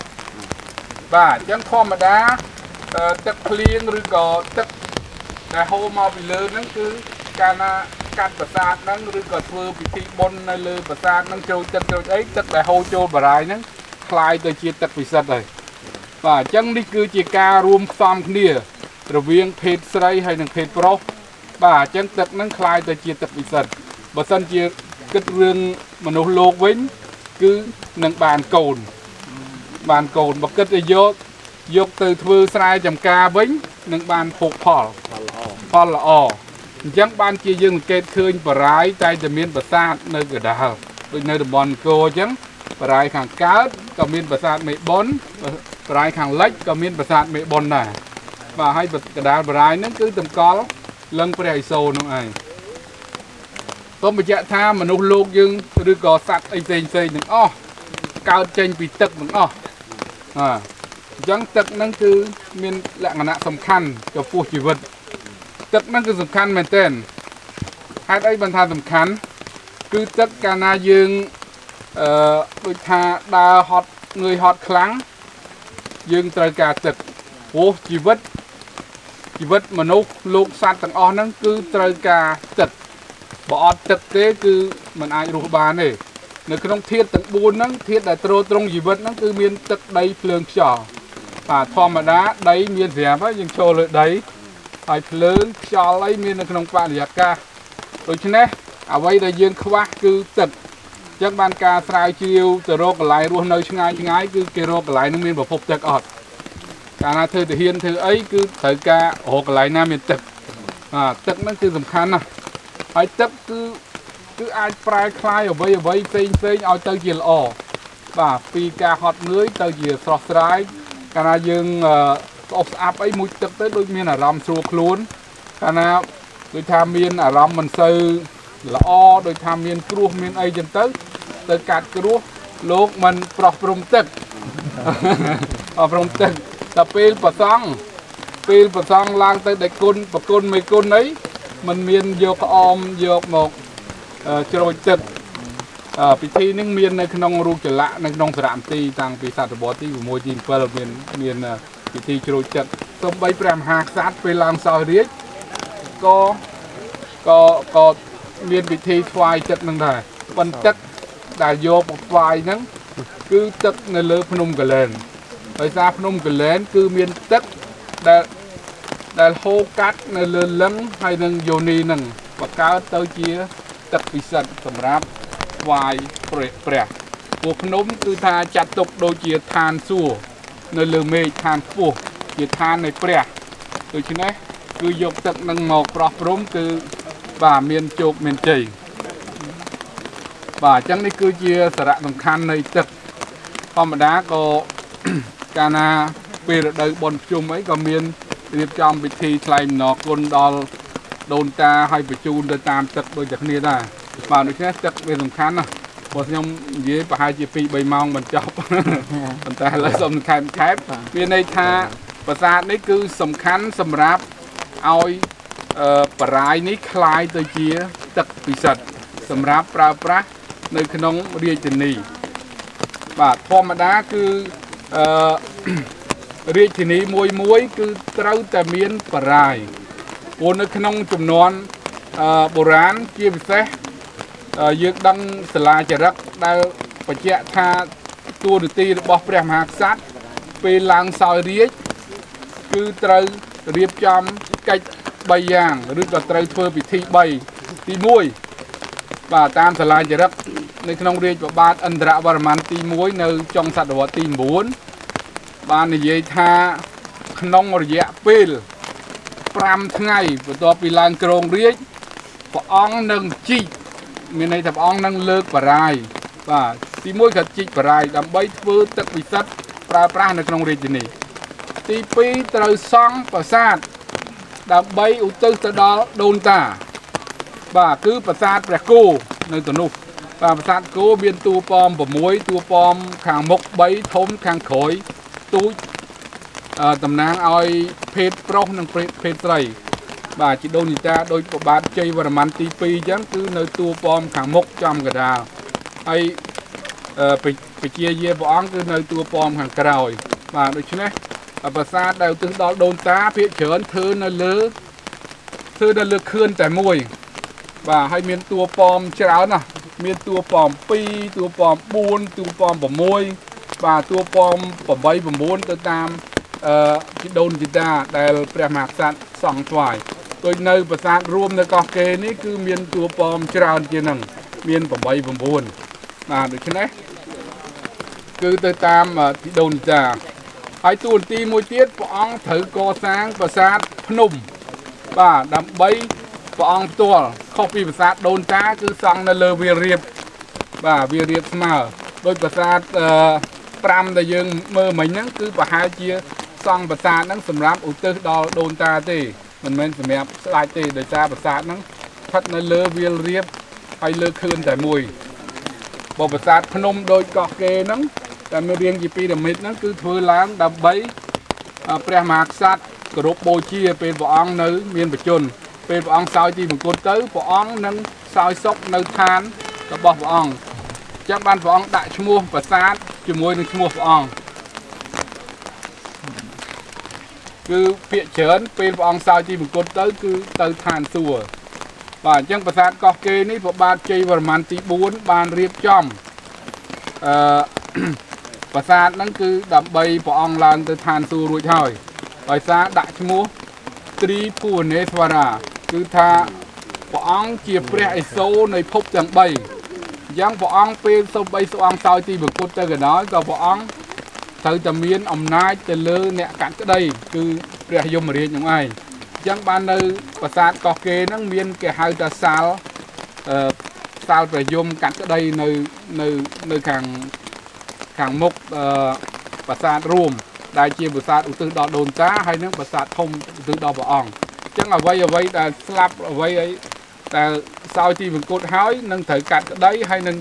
បាទអញ្ចឹងធម្មតាទឹកភ្លៀងឬក៏ទឹកដែលហូរមកពីលើហ្នឹងគឺកាលណាកាត់ប្រាសាទហ្នឹងឬក៏ធ្វើពិធីបុណ្យនៅលើប្រាសាទហ្នឹងចូលទឹកអីទឹកដែលហូរចូលបរាយហ្នឹងคล้ายទៅជាទឹកពិសិដ្ឋហើយបាទអញ្ចឹងនេះគឺជាការរួមផ្សំគ្នារវាងភេទស្រីហើយនិងភេទប្រុសបាទអញ្ចឹងទឹកហ្នឹងคล้ายទៅជាទឹកពិសិដ្ឋបើសិនជាគិតរឿងមនុស្សលោកវិញគឺនឹងបានកូនបើគិតទៅយកទៅធ្វើស្រែចម្ការវិញនឹងបានភោគផលល្អអញ្ចឹងបានជាយើងសង្កេតឃើញបរាយតែតែមានប្រាសាទនៅកណ្ដាលដូចនៅតំបន់អង្គរអញ្ចឹងបរាយខាងកើតក៏មានប្រាសាទមេបុណ្យបរាយខាងលិចក៏មានប្រាសាទមេបុណ្យដែរបាទហើយកណ្ដាលបរាយហ្នឹងគឺតម្កល់លឹងព្រះឥសូរនោះឯងសូមបញ្ជាក់ថាមនុស្សលោកយើងឬក៏សត្វអីផ្សេងទាំងអស់កើតចេញពីទឹកទាំងអស់ chẳng tật năng cứ miền lạ ngã sầm khăn cho phu chỉ vật tật năng cứ sầm khăn mền tên hai đây bàn thà sầm khăn cứ tật cả na dương đôi thà đa hot người hot kháng dương trời cả tật phu chỉ vật mà nô lục sát tầng on năng cứ trời cả tật bỏ tật thế cứ mình ai rùa bà này nếu không thiết tận buôn năng thiết đại trô trong gì vật năng cứ miền tật đây phượng trò và thò mà đá đấy miền rẻ với những trò lợi đấy phải phượng trò lấy miền không bạn liệt ca rồi chứ nè ở đây đại dương khoác cứ tật chắc ban ca sai chiêu từ rô lại luôn nơi ngay cứ kêu rô lại nó miền bảo phục tật ọt cả na thư thì hiên thư ấy cứ thời ca hộ lại nam miền tật tật nó cứ tầm khăn à phải tật cứ ai prai khai ở vậy phê ao tơ gì là và phi ca hot lưới tơ gì sọt trái cả na dương ốp áp ấy mũi tật tới đôi miền là ram xua luôn cả na đôi tham miền là ram mình sư là đôi tham miền cua miền ấy dân tới cát cua lốp mình prom tật prom tật tập pil bờ song lang tới đại côn mấy côn ấy mình miền vô om vô một trôi tật bị thi những miền này không rung trở lại này không giảm ti tăng bị sạt bỏ ti của môi trường và miền bị thi trôi tật xong bay prem hạt sát về làm sao riết có miền bị thi xoay tật nâng này phần tật đã vô một vài nắng cứ tật này lơ phun cả lên rồi ra phun cả lên cứ miền tật đã hô cát này lên lắm hay nâng vô ni nâng và cá tới chia tật bị sạch sầm ráp vài bẹt cuộc nôm cứ tha chặt tục đôi chia than xua nơi lơ mê than phù chia than này bẹt từ trên đấy cứ dục tật nâng một prom cứ và miền chụp miền chì và chẳng đi cứ chia sạ tầm khăn này tật còn mà đá có cana về đời bồn chung ấy còn miền điệp trong bị thi thay nó con đồn ta hay bị chun để tam tật đôi giặc nia ta và được cái tật về tầm khăn à một nhom dưới và hai chi phí bay mong mình chọc mình ta lấy xong khai khép bên đây tha và ra đấy cứ sầm khăn sầm ráp oi bãi ní khai tới chia tật bị sạch sầm ráp pra nơi khăn nông riêng chân nì và thò mà đá cứ riêng chân nì muối cứ trâu tà miên bãi bốn nơi khăn nông chùm non bồ rán chia bị xe dược đăng sả la chả rắc đau và chẹ tha tua được ti bỏ prem hạt sát về làng sỏi riết cứ trâu riêng chăm cách bay giang rước là trâu thưa bị thi bay ti muối và tam sả la chả rắc nơi trong riêng và ba ân rạ và man ti muối nơi trong sạch của ti muốn ba này dây tha nông ở dạ pil pram ngày và to bị làng krong riết và ong nâng chi miền này tập ong nâng lơ bãi và ti muối khật chi bãi đâm bay vơ tật bị sắt pra nơi trong riêng này ti pi trâu song và sát đâm bay ưu tư từ đó đôn ta và cứ và sát bẹt cô nơi tận nụ và sát cô biên tu pom và muối tu pom khang mốc bấy thốn khang khối túi tầm nang oi phết pro nâng phết sầy và chỉ đôn ta đôi bộ bát chơi và man ti pi chẳng cứ nơi tu pom khang mốc trong cái đào hay phải chia dê bóng cứ nơi tu pom hàng cào và được chứ này và sát đều từ đó đôn ta phía chớn thư nơi lứa khươn tại mùi và hay miền tua pom cháo nè miền tua pom pi tua pom buôn tua pom bầm môi và tua pom bầm bay bầm buôn từ tam cái đồn gì ta đều prem hạt sạn sòng thoại tôi nơi và sạn rùm nơi cọc kê ní cứ miền tua pom cháo kia nằng miền bầm bay bầm buôn và được chứ này cứ từ tam cái đồn gì ta hai tuần ti môi tiết bóng thử co sáng và sát nùng và đâm bấy bóng tua copy và sát đồn ta cứ xong là lơ vi riệp và vi riệp mà đôi và sát pram đại dương mơ mình nắng cứ và hai chia xong và sát nắng sầm ráp ủ tư đo đồn ta thì mình men sầm mẹp lại thì để ta và sát nắng thật là lơ vi riệp hay lơ khươn tại mùi bộ và sát nùng đôi cọc kê nắng តែមានរៀងជាពីរ៉ាមីតហ្នឹងគឺធ្វើឡើងដើម្បីព្រះមហាក្សត្រគោរពបូជាពេលព្រះអង្គនៅមានបជនពេលព្រះអង្គសោយទីមង្គលទៅព្រះអង្គនឹងសោយសុខនៅឋានរបស់ព្រះអង្គចឹងបានព្រះអង្គដាក់ឈ្មោះប្រាសាទជាមួយនឹងឈ្មោះព្រះអង្គគឺពាក្យច្រើនពេលព្រះអង្គសោយទីមង្គលទៅគឺទៅឋានសួគ៌បាទអញ្ចឹងប្រាសាទកោះកេរនេះព្រះបាទជ័យវរ្ម័នទី4បានរៀបចំប្រាសាទហ្នឹងគឺដើម្បីព្រះអង្គឡើងទៅឋានសួគ៌រួចហើយដោយសារដាក់ឈ្មោះត្រីភូវនេស្វរាគឺថាព្រះអង្គជាព្រះឥសូរនៃភពទាំង3អញ្ចឹងព្រះអង្គពេលសូម្បីព្រះអង្គសោយទីមង្គលទៅក៏ដោយក៏ព្រះអង្គត្រូវតែមានអំណាចទៅលើអ្នកកាត់ក្តីគឺព្រះយមរាជនឹងឯងអញ្ចឹងបាននៅប្រាសាទកោះកេរហ្នឹងមានគេហៅថាសាលព្រះយមកាត់ក្តីនៅខាងមុខប្រាសាទរួមដែលជាប្រាសាទឧទ្ទិសដល់ដូនតាហើយនឹងប្រាសាទធំឧទ្ទិសដល់ព្រះអង្គអញ្ចឹងអ្វីដែលស្លាប់អ្វីតែសោយទីមង្គលហើយនឹងត្រូវកាត់ក្តីហើយនឹង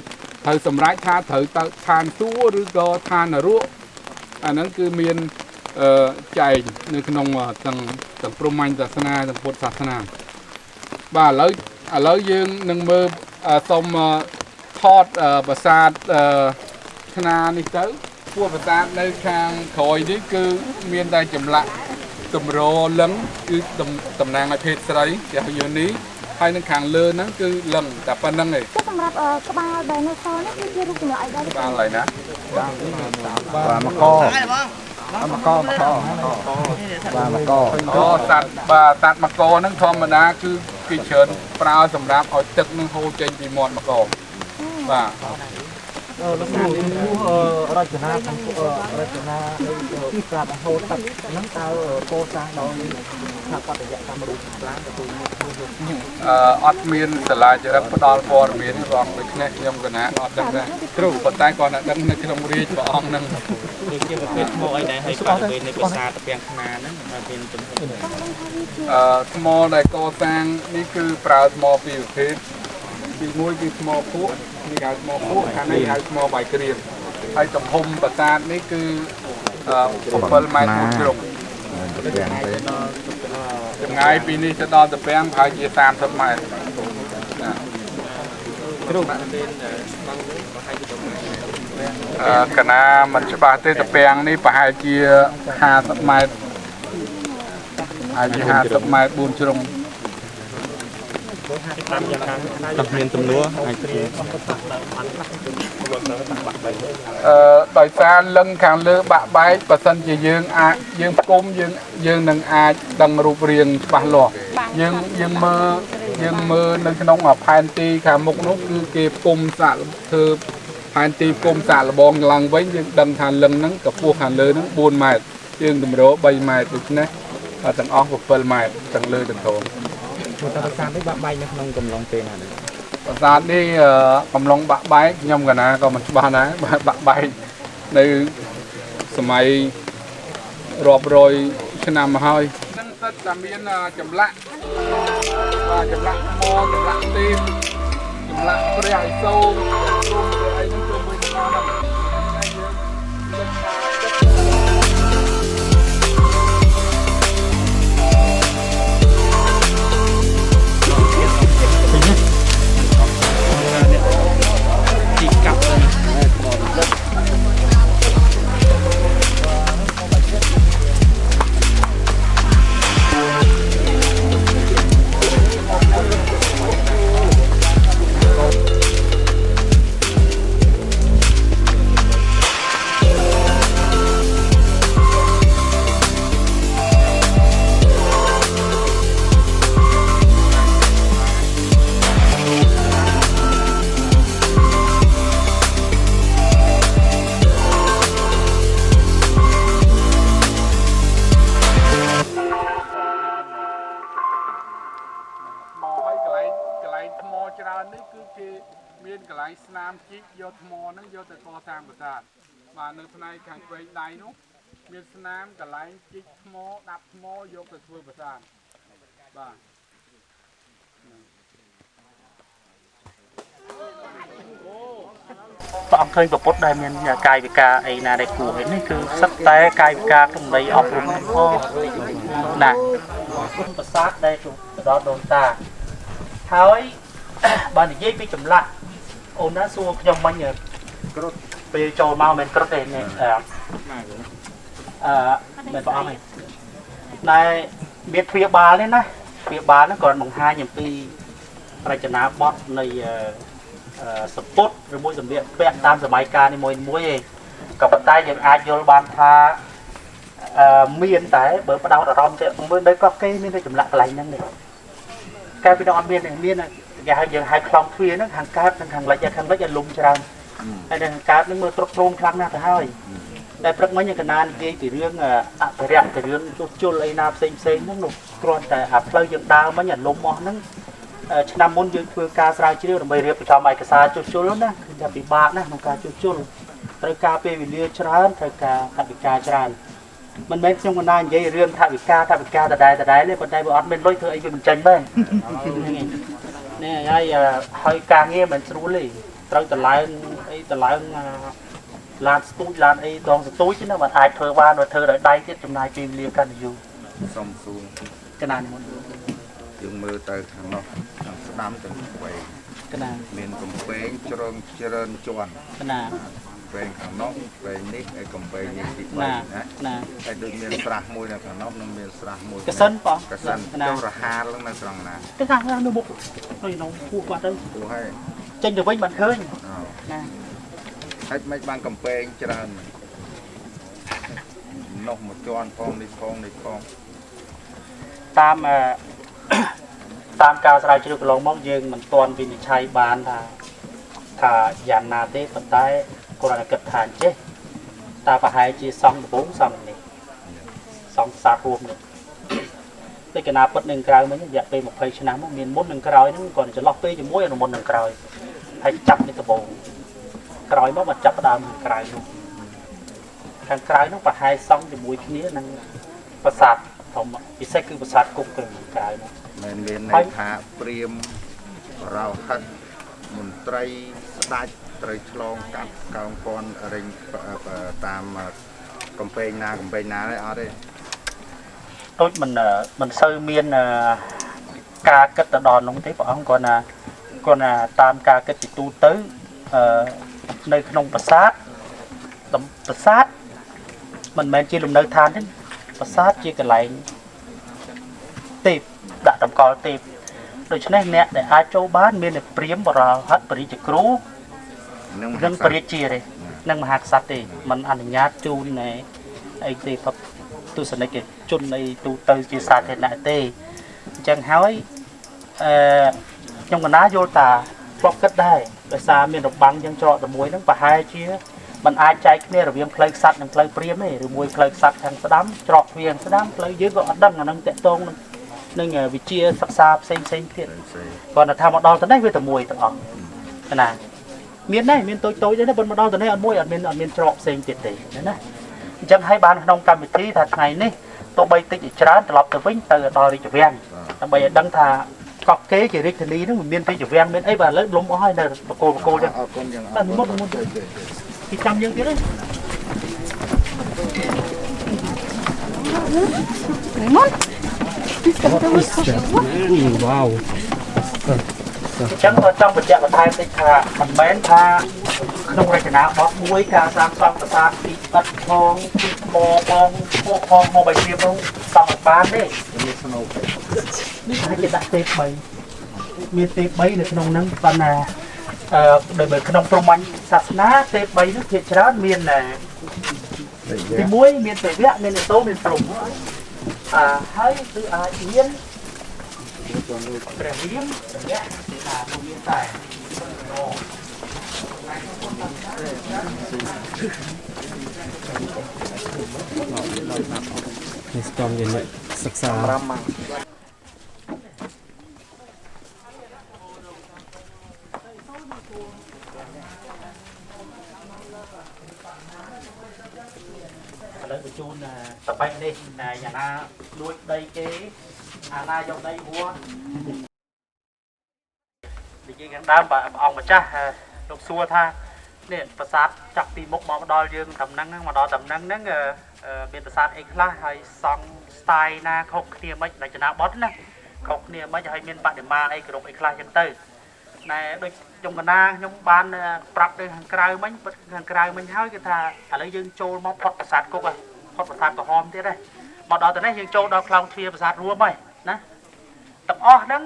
ត្រូវសម្រេចថាត្រូវទៅឋានសួគ៌ឬក៏ឋាននរកអាហ្នឹងគឺមានចែកនៅក្នុងទាំងព្រហ្មញ្ញសាសនាទាំងពុទ្ធសាសនាបាទឥឡូវយើងនឹងមើលសូមថតប្រាសាទថ្នានេះទៅពួកប្រាសាទនៅខាងក្រោយនេះគឺមានតែចម្លាក់តម្រលឹងគឺតំណាងឲ្យភេទស្រីជាយោនីហើយនៅខាងលើហ្នឹងគឺលឹងតែប៉ុណ្្នឹងឯងសម្រាប់ក្បាលដែលនៅសល់នេះគឺជារូបចម្លាក់អីដែរក្បាលហើយណាបាទមកកអូសត្វបាទសត្វមកកហ្នឹងធម្មតាគឺគេច្រើនប្រើសម្រាប់ឲ្យទឹកនឹងហូរចេញពីមាត់មកកបាទលោកគ្រូរចនាស្រាប់ហូតទឹកហ្នឹងតើកសាងដោយថាបដិយកម្មរូបខ្លាំងទៅអត់មានសាលាចរិតផ្ដល់ព័ត៌មានរងដូចនេះខ្ញុំកណាអត់ដឹងដែរគ្រូប៉ុន្តែគាត់ដឹងនៅក្នុងរាជព្រះអង្គហ្នឹងដូចជាប្រភេទថ្មអីដែរហើយបរិវេណនៃប្រាសាទពាំងខ្នាហ្នឹងមានទំហំថ្មដែលកសាងនេះគឺប្រើថ្មពីរប្រភេទទី1គឺថ្មភក់នេះហៅថ្មភក់ខាងនេះហៅថ្មបាយក្រៀមហើយទំហំប្រាសាទនេះគឺ7ម៉ែត្រ4ជ្រុងចម្ងាយពីនេះទៅដល់តាពាំងប្រហែលជា30ម៉ែត្រគ្រូកណាមិនច្បាស់ទេតាពាំងនេះប្រហែលជា50ម៉ែត្រហើយជា50ម៉ែត្រ4ជ្រុងតាមមានទំនួលអាចដោយសារលឹងខាងលើបាក់បែកបើសិនជាយើងផ្គុំយើងនឹងអាចដឹងរូបរាងច្បាស់លាស់យើងមើលនៅក្នុងផែនទីខាងមុខនោះគឺគេផ្គុំសាកធ្វើផែនទីផ្គុំសាកលបងឡើងវិញយើងដឹងថាលឹងហ្នឹងកម្ពស់ខាងលើហ្នឹង4ម៉ែត្រយើងតម្រូវ3ម៉ែត្រដូច្នេះទាំងអស់7ម៉ែត្រទាំងលើទាំងក្រោមប្រាសាទនេះបាក់បែកនៅក្នុងកំឡុងពេលណាប្រាសាទនេះកំឡុងបាក់បែកខ្ញុំកណាក៏មិនច្បាស់ដែរបាក់បែកនៅសម័យរាប់រយឆ្នាំមកហើយនឹងសិតតែមានចម្លាក់បាទចម្លាក់ថ្មចម្លាក់ទេពចម្លាក់ព្រះឥសូររូបអីហ្នឹងជុំវិញថ្មហ្នឹងហើយយើងលើកថាច្រើននេះគឺគេមានកន្លែងស្នាមជីកយកថ្មហ្នឹងយកទៅកសាងប្រាសាទបាទនៅផ្នែកខាងឆ្វេងដៃនោះមានស្នាមកន្លែងជីកថ្មដាប់ថ្មយកទៅធ្វើប្រាសាទបាទអូ ព្រះអង្គឃើញប្រពុតដែលមានកាយវិការអីណាដែលគួរឯនេះគឺសិតតែកាយវិការក្នុងន័យអប់រំហ្នឹងផងណាប្រាសាទដែលទៅដល់ដូនតាហើយបើនិយាយពីចម្លាក់អូនណាសួរខ្ញុំមិញគ្រុតពេលចូលមកមិនគ្រុតទេនេះមិនព្រះអង្គឯងតែមានទ្វាបាលនេះណាទ្វាបាលហ្នឹងគាត់បង្ហាញអំពីរចនាបថនៃសម្ពុតឬមួយសម្ភារពាក់តាមសម័យកាលនីមួយៗឯងក៏ប៉ុន្តែយើងអាចយល់បានថាមានតែបើបដោតអារម្មណ៍ទៅមើលនៅកោះកេរមានតែចម្លាក់កន្លែងហ្នឹងទេកាលពីដល់អត់មានមានគេហៅយើងហៅខ្លងទ្វារហ្នឹងខាងកើតនិងខាងលិចខាងលិចឲ្យលុំច្រើនហើយខាងកើតហ្នឹងមើលគ្រប់គ្រងខ្លាំងណាស់ទៅហើយតែព្រឹកមិញកណានិយាយពីរឿងអភិរក្សពីរឿងជួសជុលអីណាផ្សេងហ្នឹងនោះគ្រាន់តែអាផ្លូវយើងដើរមិញអាលុំអស់ហ្នឹងឆ្នាំមុនយើងធ្វើការស្រាវជ្រាវដើម្បីរៀបចំឯកសារជួសជុលណាគឺថាពិបាកណាស់ក្នុងការជួសជុលត្រូវការពេលវេលាច្រើនត្រូវការថវិកាច្រើនមិនមែនខ្ញុំកណានិយាយរឿងថវិកាដដែលទេប៉ុន្តែបើអត់មានលុយធ្វើអីវាមិនចាញ់មែននេះហើយការងារមិនស្រួលទេត្រូវតឡើងអីតឡើងឡានស្ទូចឡានអីដងស្ទូចណាមិនអាចធ្វើបានបើធ្វើដោយដៃទៀតចំណាយពេលវេលាកាន់តែយូរសុំសួរកណាមុនយើងមើលទៅខាងនោះខាងស្ដាំទៅវែងកណាមានកំពែងច្រើនជាន់កណាវែងខាងនោះវែងនេះឯកំពែងនេះទី3ណាហើយដូចមានស្រះមួយនៅខាងនោះនឹងមានស្រះមួយកសិនបងកសិនចុះរហាលនៅត្រង់ណាទៅខាងនៅមុខដូចក្នុងពោះគាត់ទៅពោះហើយចេញទៅវិញបានឃើញណាហើយមិនបានកំពែងច្រើននោះមួយជាន់ផងនេះផងតាមការស្រាវជ្រាវកន្លងមកយើងមិនទាន់វិនិច្ឆ័យបានថាយ៉ាងណាទេប៉ុន្តែគ្រាន់តែគិតថាចេះតើប្រហែលជាសង់ដំបូងសង់នេះសង់សាទរួមនេះតែកណាពិតនឹងក្រៅមិញរយៈពេល20ឆ្នាំមកមានមុននឹងក្រោយហ្នឹងគាត់ចន្លោះពេលជាមួយអនុមុននឹងក្រោយហើយចាប់នេះដំបូងក្រោយមកចាប់ដើមក្រៅនោះខាងក្រៅនោះប្រហែលសង់ជាមួយគ្នានឹងប្រាសាទធំពិសេសគឺប្រាសាទគុកក្រៅនោះមិនមានន័យថាព្រាមរោហិតមន្ត្រីស្ដេចត្រូវឆ្លងកាត់កោងកនរិញតាមកំពែងណាទេអត់ទេដូចមិនសូវមានការគិតទៅដល់នោះទេព្រះអង្គគាត់ណាតាមការគិតពីទូទៅនៅក្នុងប្រាសាទមិនមែនជាលំនៅឋានទេប្រាសាទជាកន្លែងទេពដាក់តម្កល់ទេពដូច្នេះអ្នកដែលអាចចូលបានមានតែព្រាហ្មណ៍បរហិតបរិជ្ជគ្រូនិងបរិជ្ជាទេនិងមហាក្សត្រទេมันអនុញ្ញាតជូនអីទេទស្សនិកជននៃទូទៅជាសាធារណៈទេអញ្ចឹងហើយខ្ញុំកណាយល់តាធ្លាប់គិតដែរដោយសារមានរបាំងយ៉ាងច្រកតែមួយហ្នឹងប្រហែលជាมันអាចចែកគ្នារវាងផ្លូវខ្សាត់និងផ្លូវព្រាហ្មណ៍ទេឬមួយផ្លូវខ្សាត់ខាងស្ដាំច្រកទ្វារខាងស្ដាំផ្លូវយើងក៏អត់ដឹងអាហ្នឹងតកតងនឹងវិជាសិក្សាផ្សេងទៀតគាត់ថាមកដល់ទៅនេះវាតែមួយទាំងអស់ណាមានដែរមានតូចទេប៉ុន្តែមកដល់ទៅនេះអត់មានច្រកផ្សេងទៀតទេណាអញ្ចឹងហើយបានក្នុងកម្មវិធីថាថ្ងៃនេះទោះបីតិចច្រើនត្រឡប់ទៅវិញទៅដល់រាជវាំងដើម្បីឲ្យដឹងថាកោះកេរជារាជធានីហ្នឹងមានរាជវាំងមានអីបាទឥឡូវលំអស់ហើយនៅបកគោចឹងអរគុណចឹងបាទមុនពីចាំយើងទៀតទេមុនវ៉ាវចឹងក៏ចង់បញ្ជាក់បន្ថែមតិចថាមិនមែនថាក្នុងរចនាបថមួយការសាងសង់ប្រាសាទពីឥដ្ឋផងពីថ្មផងពូកផងមកបីព្រាបនោះសង់បានទេមានស្នូកនេះគេដាក់ទេ3មានទេ3នៅក្នុងហ្នឹងប៉ុន្តែដោយបើក្នុងព្រហ្មញ្ញសាសនាទេ3នោះភាគច្រើនមានទី1មានទេវៈមានអតោមានព្រហ្មហើយគឺអាចមានព្រះរាមព្រះយៈទេថាពុំមានតែនេះស្គាល់យើងសិក្សាឥឡូវបញ្ជូនតបៃនេះយ៉ាងណាលួចដីគេអាណាយកដីហួរនិយាយខាងដើមព្រះអង្គម្ចាស់លោកសួរថា នេះប្រាសាទចាប់ពីមុខមកដល់យើងតំណឹងហ្នឹងមកដល់តំណឹងហ្នឹងមានប្រាសាទអីខ្លះហើយសង់ style ណាខុសគ្នាមិនរចនាបថណាខុសគ្នាមិនហើយមានបដិមាអីគ្រប់អីខ្លះចឹងទៅណែដូចខ្ញុំកណាខ្ញុំបានប្រាប់ទៅខាងក្រៅមិញខាងក្រៅមិញហើយគេថាឥឡូវយើងចូលមកផុតប្រាសាទគុកផុតប្រាសាទក្រហមទៀតហើយមកដល់ទៅនេះយើងចូលដល់ខ្លោងទ្វារប្រាសាទរួមហើយណាទាំងអស់ហ្នឹង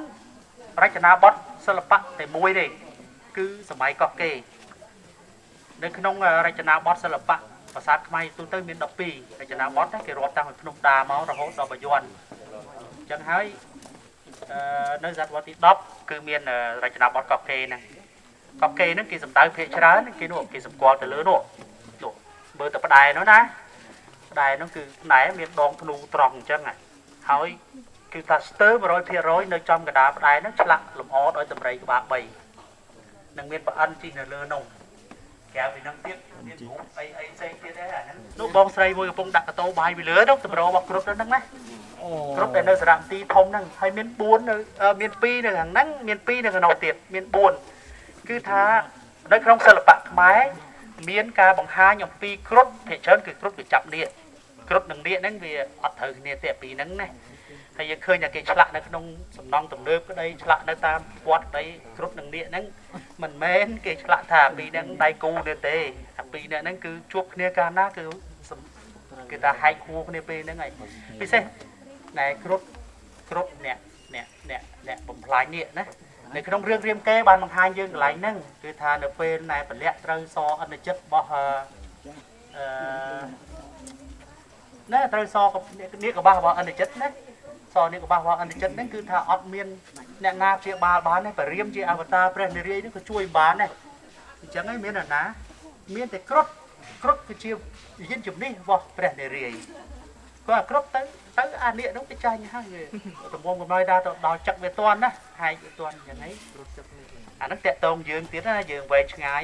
រចនាបថសិល្បៈតែមួយទេគឺសម័យកោះកេរនៅក្នុងរចនាបថសិល្បៈប្រាសាទខ្មែរទូទៅមាន12រចនាបថគេរាប់តាំងពីភ្នំដាមករហូតដល់បាយ័នអញ្ចឹងហើយនៅសតវត្សទី10គឺមានរចនាបថកោះកេរហ្នឹងកោះកេរហ្នឹងគេសំដៅភាគច្រើនគេនោះគេសម្គាល់ទៅលើនោះមើលតែផ្ដែនោះណាផ្ដែនោះគឺផ្ដែមានដងធ្នូត្រង់អញ្ចឹងហើយគឺថាស្ទើរ 100% នៅចំកណ្ដាលផ្ដែហ្នឹងឆ្លាក់លម្អដោយតម្រៃក្បាល3នឹងមានប្រអិនជីនៅលើនោះក្រៅពីហ្នឹងទៀតមានរូបអីផ្សេងទៀតដែរអាហ្នឹងនោះបងស្រីមួយកំពុងដាក់កតោបាយពីលើនោះតម្ររបស់គ្រប់ហ្នឹងណាគ្រប់ដែលនៅសារមន្ទីរធំហ្នឹងហើយមាន4នៅមាន2នៅខាងហ្នឹងមាន2នៅខាងនោះទៀតមាន4គឺថានៅក្នុងសិល្បៈខ្មែរមានការបង្ហាញអំពីគ្រុឌភាគច្រើនគឺគ្រុឌវាចាប់នាគគ្រុឌនិងនាគហ្នឹងវាអត់ត្រូវគ្នាទេពីហ្នឹងណាហើយយើងឃើញតែគេឆ្លាក់នៅក្នុងសំណង់ទំនើបក្តីឆ្លាក់នៅតាមវត្តក្តីគ្រុឌនិងនាគហ្នឹងមិនមែនគេឆ្លាក់ថាពីហ្នឹងដៃគូទេអាពីហ្នឹងគឺជួបគ្នាកាលណាគឺគេថាហែកហួរគ្នាពេលហ្នឹងហើយពិសេសណែគ្រុឌអ្នកបំផ្លាញនាគណានៅក្នុងរឿងរាមកេរ្តិ៍បានបង្ហាញយើងកន្លែងហ្នឹងគឺថានៅពេលណែពលៈត្រូវសអនិច្ចរបស់ណែត្រូវសនាគកបាសរបស់អនិច្ចណាសនាគកបាសរបស់អនិច្ចហ្នឹងគឺថាអត់មានអ្នកណាព្យាបាលបានទេបរិយាមជាអវតារព្រះនារីហ្នឹងក៏ជួយបានដែរអញ្ចឹងហើយមានអ្នកណាមានតែគ្រុឌគឺជាវិញ្ញាណជំនិះរបស់ព្រះនារីគាត់គ្រុឌទៅអានាគហ្នឹងទៅចាញ់ហើយតំងកំណយដល់ចឹកវាតន់ណាហែកវាតន់យ៉ាងហ្នឹងគ្រុឌចឹកអាហ្នឹងតាក់តងយើងទៀតណាយើងវែងឆ្ងាយ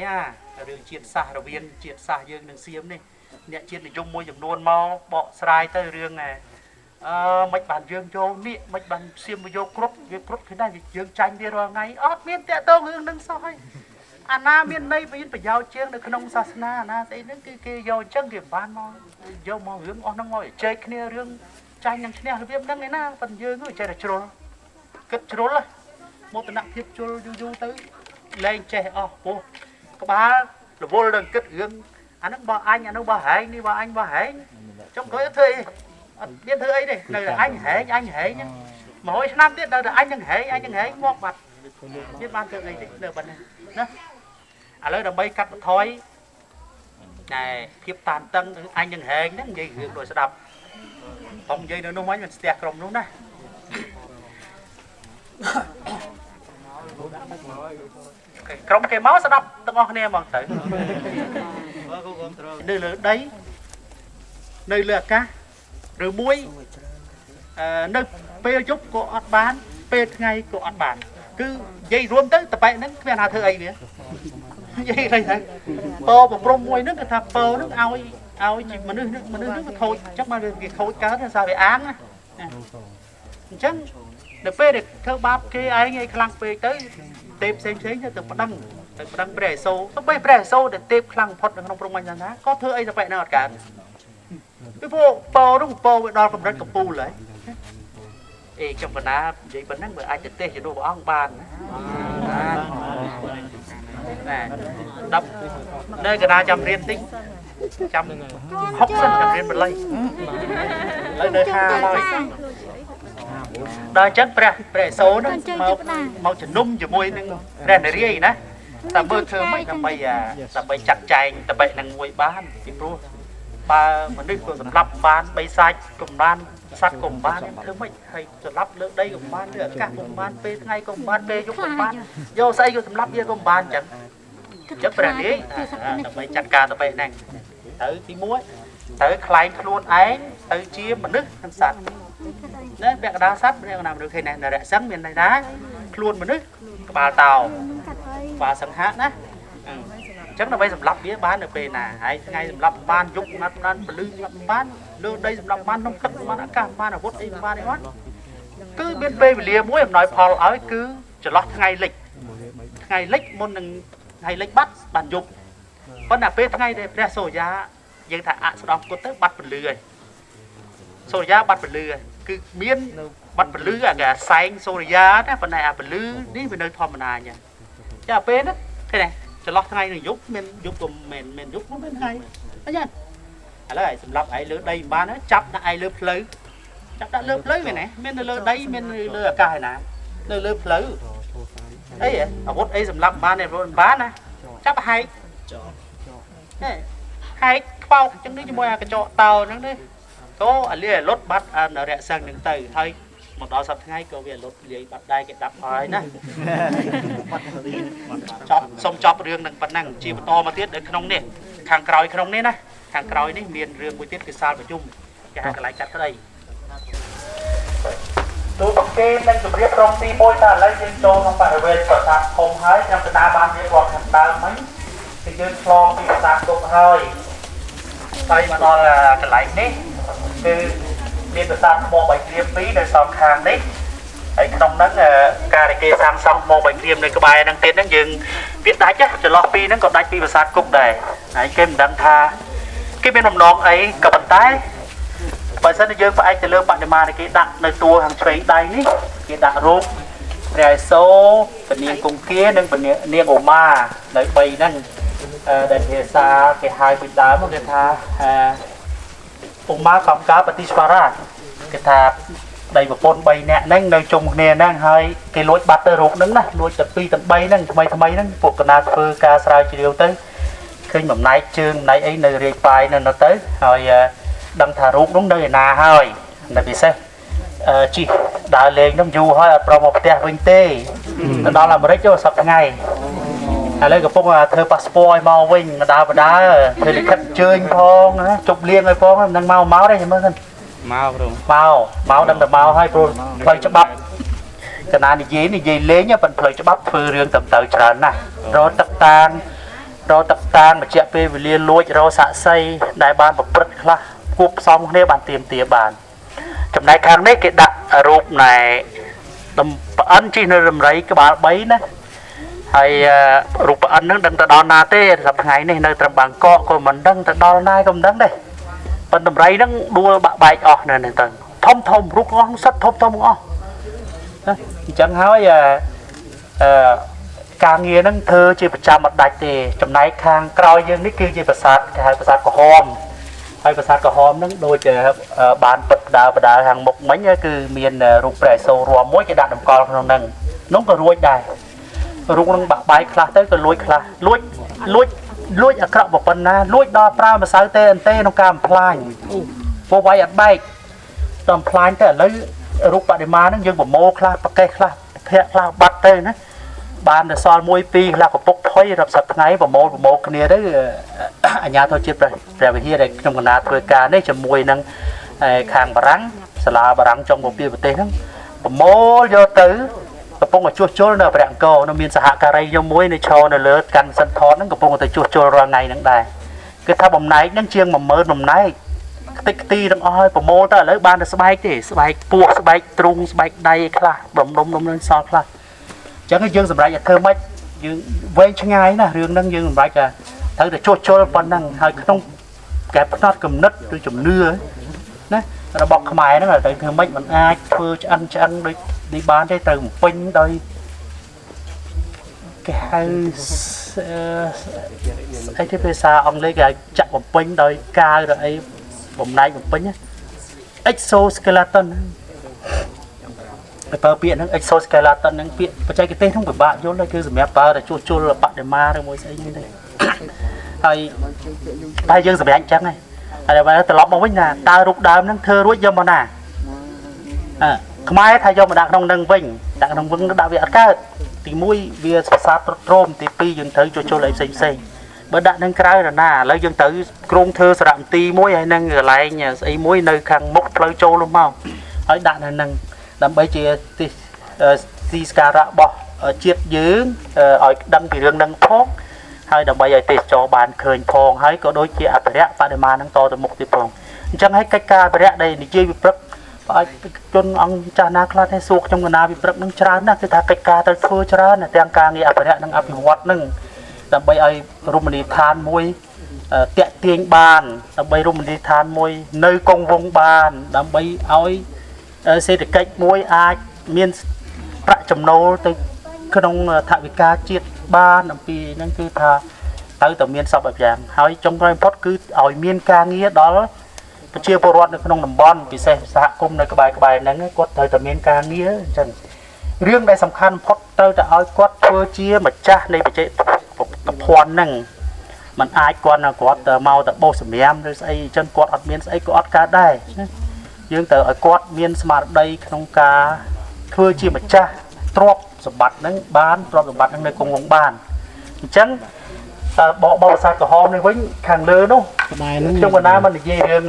រឿងជាតិសាសរវាងជាតិសាសយើងនឹងសៀមនេះអ្នកជាតិនិយមមួយចំនួនមកបកស្រាយទៅរឿងមិនបានយើងយកនេះមិនបានសៀមមកយកគ្រុឌវាគ្រុឌគេដែរយើងចាញ់វារាល់ថ្ងៃអត់មានតាក់តងរឿងហ្នឹងសោះហើយអាណាមានន័យមានប្រយោជន៍ជាងនៅក្នុងសាសនាអាណាស្អីហ្នឹងគឺគេយកអញ្ចឹងគេបានមកយកមករឿងអស់ហ្នឹងមកចែកគ្នារឿងចាញ់នឹងឈ្នះរបៀបហ្នឹងឯណាប៉ុន្តែយើងចេះតែជ្រុលគិតជ្រុលមោទនភាពជ្រុលយូរទៅលែងចេះអស់ពោះក្បាលរវល់ដល់គិតរឿងអាហ្នឹងបើអញអានោះបើហែងនេះបើអញបើហែងចុងក្រោយអត់ធ្វើអីអត់មានធ្វើអីទេនៅតែអញហែងហ្នឹង100ឆ្នាំទៀតនៅតែអញនឹងហែងមកបាត់មានបានធ្វើអីទេនៅប៉ុណ្ណេះណាឥឡូវដើម្បីកាត់បន្ថយតែភាពតានតឹងអញនឹងហែងហ្នឹងនិយាយរឿងដូចស្ដាប់ខ្ញុំនិយាយនៅនោះមិញមិនស្ទះក្រុមនោះណាក្រុមគេមកស្ដាប់ទាំងអស់គ្នាហ្មងទៅនៅលើដីនៅលើអាកាសឬមួយនៅពេលយប់ក៏អត់បានពេលថ្ងៃក៏អត់បានគឺនិយាយរួមទៅតបែកហ្នឹងគ្មានណាធ្វើអីវានិយាយអីទៅពោប្រព្រំមួយហ្នឹងគេថាពោហ្នឹងឲ្យជាមនុស្សហ្នឹងវាខូចអញ្ចឹងបានវាខូចកើតថាវាអាងណាអញ្ចឹងនៅពេលដែលធ្វើបាបគេឯងឲ្យខ្លាំងពេកទៅទេពផ្សេងទៅប្តឹងព្រះឥសូរទៅបីព្រះឥសូរដែលទេពខ្លាំងបំផុតនៅក្នុងព្រំមិញណាក៏ធ្វើអីតបែកហ្នឹងអត់កើតពីព្រោះពោនោះពោវាដល់កម្រិតកំពូលហើយខ្ញុំកណានិយាយប៉ុណ្ណឹងបើអាចទៅទេសជំនួសព្រះអង្គបានណា10នៅកណាចាំរៀនតិចចាំ60ចាំរៀនបល័យឥឡូវនៅថាហើយដល់អញ្ចឹងព្រះឥសូរហ្នឹងមកជំនុំជាមួយនឹងព្រះនារីណាតែមើលធ្វើមិនដើម្បីចាត់ចែងតបិនឹងមួយបានពីព្រោះបើមនុស្សក៏សម្លាប់បានបីសាច់ក៏បានសត្វក៏បានធ្វើមិនហើយសម្លាប់លើដីក៏បានលើអាកាសក៏បានពេលថ្ងៃក៏បានពេលយប់ក៏បានយកស្អីក៏សម្លាប់វាក៏បានអញ្ចឹងព្រះនារីដើម្បីចាត់ការតបិហ្នឹងទៅទី1ទៅខ្លែងខ្លួនឯងទៅជាមនុស្សនិងសត្វណាពាក់កណ្ដាលសត្វពាក់កណ្ដាលមនុស្សឃើញណារៈសឹងមានន័យថាខ្លួនមនុស្សក្បាលតោក្បាលសង្ហាណាអញ្ចឹងដើម្បីសម្លាប់វាបាននៅពេលណាហើយថ្ងៃសម្លាប់បានយប់ណាត់បានពលឺសម្លាប់បានលើដីសម្លាប់បានក្នុងទឹកបានអាកាសបានអាវុធអីបានអីបានគឺមានពេលវេលាមួយអំណោយផលឲ្យគឺចន្លោះថ្ងៃលិចមុននឹងថ្ងៃលិចបាត់បានយប់ ប៉ុន្តែពេលថ្ងៃដែលព្រះសូរ្យាយើងថាអស្ដង់គុតទៅបាត់ពលឺហើយសូរ្យាបាត់ពលឺហើយគឺមានបាត់ពលឺអាគេសែងសូរ្យាណាប៉ុន្តែអាពលឺនេះវានៅធម្មតាអញ្ចឹងចាពេលហ្នឹងឃើញទេចន្លោះថ្ងៃនឹងយប់មានយប់ក៏មិនយប់ក៏មានថ្ងៃអញ្ចឹងឥឡូវឲ្យសម្រាប់ឯងលើដីបានចាប់ដាក់ឯងលើផ្លូវចាប់ដាក់លើផ្លូវមែនទេមាននៅលើដីមានលើអាកាសឯណានៅលើផ្លូវអីអាវុធអីសម្រាប់បានទេបានណាចាប់ហែកហែកខ្វោកអញ្ចឹងនេះជាមួយអាកញ្ចក់តោហ្នឹងទេក៏អាលាលុតបាត់អារៈសឹងហ្នឹងទៅហើយមកដល់សប្តាហ៍ថ្ងៃក៏វាលុតលាយបាត់ដែរគេដាប់ហើយណាសុំចប់រឿងនឹងប៉ុណ្ណឹងជាបន្តមកទៀតនៅក្នុងនេះខាងក្រោយក្នុងនេះណាខាងក្រោយនេះមានរឿងមួយទៀតគឺសាលប្រជុំគេហៅកន្លែងកាត់ក្តីទូបង្កេនឹងជម្រាបក្រុមទី1តែឥឡូវយើងចូលក្នុងបរិវេណប្រាសាទធំហើយខ្ញុំកណ្ដាលបានរៀបរាប់ខាងដើមមិញគឺយើងឆ្លងពីប្រាសាទទុកហើយមកដល់កន្លែងនេះគឺមានប្រាសាទថ្ម3គ្រាម2នៅសងខាងនេះហើយក្នុងហ្នឹងការគេសាងសង់ថ្ម3គ្រាមនៅក្បែរហ្នឹងទៀតហ្នឹងយើងវាដាច់ចន្លោះពីហ្នឹងក៏ដាច់ពីប្រាសាទគុកដែរហើយគេមិនដឹងថាគេមានបំណងអីក៏ប៉ុន្តែបើសិនជាយើងផ្អែកទៅលើបដិមាដែលគេដាក់នៅតួខាងឆ្វេងដៃនេះគេដាក់រូបព្រះឥសូរពនាងគង្គានិងពនាងឧមានៅ3ហ្នឹងដែលភាសាគេហៅពីដើមគេថាឧមាកំកាបតិស្វរាគេថាដៃប្រពន្ធ3នាក់ហ្នឹងនៅជុំគ្នាហ្នឹងហើយគេលួចបាត់ទៅរូបហ្នឹងណាលួចទាំង2ទាំង3ហ្នឹងថ្មីហ្នឹងពួកកណាធ្វើការស្រាវជ្រាវទៅឃើញបំណែកជើងបំណែកអីនៅរាយប៉ាយនៅទៅហើយដឹងថារូបនោះនៅឯណាហើយតែពិសេសជីដើរលេងនោះយូរហើយអត់ប្រមមកផ្ទះវិញទេទៅដល់អាមេរិកទៅសប្តាហ៍ថ្ងៃឥឡូវកំពុងធ្វើប៉ាសពតឲ្យមកវិញដើរបដើធ្វើលិខិតជើញផងជប់លៀងឲ្យផងមិនដឹងមកទេមើលសិនមកព្រមមកដឹងតែមកហើយព្រោះផ្លូវច្បាប់កណានិយាយលេងប៉ុន្តែផ្លូវច្បាប់ធ្វើរឿងទៅច្រើនណាស់រកទឹកតានបញ្ជាក់ពេលវេលាលួចរកសាក់សីដែលបានប្រព្រឹត្តខ្លះគួបផ្សំគ្នាបានទៀមទាបានចំណែកខាងនេះគេដាក់រូបណែប្អិនជិះនៅរំរៃក្បាល3ណាហើយរូបប្អិនហ្នឹងដឹងទៅដល់ណាទេសប្តាហ៍ថ្ងៃនេះនៅត្រឹមបាងកកក៏មិនដឹងទៅដល់ណាក៏មិនដឹងដែរប៉ុន្តែរំរៃហ្នឹងដួលបាក់បែកអស់នៅហ្នឹងទៅធំរូបអស់សិតធំអស់អញ្ចឹងហើយការងារហ្នឹងធ្វើជាប្រចាំអត់ដាច់ទេចំណែកខាងក្រោយយើងនេះគឺជាប្រាសាទគេហៅប្រាសាទក្រហមហើយប្រាសាទក្រហមហ្នឹងដូចបានពិតបដាខាងមុខមិញគឺមានរូបព្រះឥសូររួមមួយគេដាក់តម្កល់ក្នុងហ្នឹងនោះក៏រួចដែររូបហ្នឹងបាក់បែកខ្លះទៅក៏លួចខ្លះលួចអាក្រក់ប៉ុណ្ណាលួចដល់ប្រើម្សៅទេអន្ទេក្នុងការបំផ្លាញពួកវាយអត់បែកដល់បំផ្លាញទៅឥឡូវរូបបដិមាហ្នឹងយើងប្រមូលខ្លះប្រកេះខ្លះភាក់ខ្លះបាត់ទៅណាបានតែសល់1 2ខ្លះកពុកថុយរាប់សិបថ្ងៃប្រមូលគ្នាទៅអាជ្ញាធរជាតិព្រះវិហារដែលក្នុងគណៈធ្វើការនេះជាមួយនឹងខាងបារាំងសាលាបារាំងចុងពពាប្រទេសហ្នឹងប្រមូលយកទៅកំពុងតែជួសជុលនៅព្រះអង្គរនៅមានសហការីខ្ញុំមួយនៅឈរនៅលើកាន់សិនថតហ្នឹងកំពុងតែជួសជុលរាល់ថ្ងៃហ្នឹងដែរគឺថាបំណែកហ្នឹងជាង10000បំណែកខ្ទេចខ្ទីទាំងអស់ហើយប្រមូលទៅឥឡូវបានតែស្បែកទេស្បែកពោះស្បែកទ្រូងស្បែកដៃខ្លះដុំនឹងសល់ខ្លះអញ្ចឹងយើងសម្រេចឲ្យធ្វើម៉េចយើងវែងឆ្ងាយណារឿងហ្នឹងយើងសម្រេចថាត្រូវតែជួសជុលប៉ុណ្ណឹងហើយក្នុងកែផ្នត់គំនិតឬជំនឿណារបស់ខ្មែរហ្នឹងត្រូវធ្វើម៉េចមិនអាចធ្វើឆ្អិនដូចនេះបានទេត្រូវបំពេញដោយគេហៅអីទីភាសាអង់គ្លេសគេចាក់បំពេញដោយកាវឬអីបំណែកបំពេញ exoskeleton បើពាក្យហ្នឹង exoskeleton ហ្នឹងពាក្យបច្ចេកទេសហ្នឹងពិបាកយល់គឺសម្រាប់ប្រើតែជួសជុលបដិមាឬមួយស្អីហ្នឹងទេហើយតែយើងសម្រាប់អញ្ចឹងហើយបើត្រឡប់មកវិញថាតើរូបដើមហ្នឹងធ្វើរួចយកមកណាខ្មែរថាយកមកដាក់ក្នុងនឹងវិញដាក់ក្នុងវិញដាក់វាអត់កើតទី1វាសរសើរទ្រមទី2យើងត្រូវជួសជុលអីផ្សេងបើដាក់នឹងក្រៅទៅណាឥឡូវយើងត្រូវក្រុងធ្វើសារមន្ទីរមួយហើយនឹងកន្លែងស្អីមួយនៅខាងមុខផ្លូវចូលមកហើយដាក់នៅនឹងដើម្បីជាទីស្ការៈរបស់ជាតិយើងឲ្យដឹងពីរឿងនឹងផងហើយដើម្បីឲ្យទេសចរបានឃើញផងហើយក៏ដូចជាអភិរក្សបដិមានឹងតទៅមុខទៀតផងអញ្ចឹងហើយកិច្ចការអភិរក្សដែលនិយាយវិព្រឹកបើឲ្យជនអង្គចាស់ណាខ្លះទេសួរខ្ញុំកណាវិព្រឹកនឹងច្រើនណាស់គឺថាកិច្ចការត្រូវធ្វើច្រើនទាំងការងារអភិរក្សនិងអភិវឌ្ឍនឹង ដើម្បីឲ្យរមណីយដ្ឋានមួយតាក់ទាញបានដើម្បីរមណីយដ្ឋានមួយនៅគង់វង្សបានដើម្បីឲ្យសេដ្ឋកិច្ចមួយអាចមានប្រាក់ចំណូលទៅក្នុងថវិកាជាតិបានអំពីហ្នឹងគឺថាទៅតែមានសពយ៉ាងហើយចុងក្រោយបំផុតគឺឲ្យមានការងារដល់ប្រជាពលរដ្ឋនៅក្នុងតំបន់ពិសេសសហគមន៍នៅក្បែរហ្នឹងគាត់ត្រូវតែមានការងារអញ្ចឹងរឿងដែលសំខាន់បំផុតត្រូវតែឲ្យគាត់ធ្វើជាម្ចាស់នៃបច្ចេកភណ្ឌហ្នឹងมันអាចគាត់មកតែបោសសម្រាមឬស្អីអញ្ចឹងគាត់អត់មានស្អីក៏អត់កើតដែរយើងត្រូវឲ្យគាត់មានស្មារតីក្នុងការធ្វើជាម្ចាស់ទ្រព្យសម្បត្តិហ្នឹងបានទ្រព្យសម្បត្តិហ្នឹងនៅគង់វង្សបានអញ្ចឹងតើបបសាស្ត្រក្រហមនេះវិញខាងលើនោះខ្ញុំកណាមិននិយាយរឿង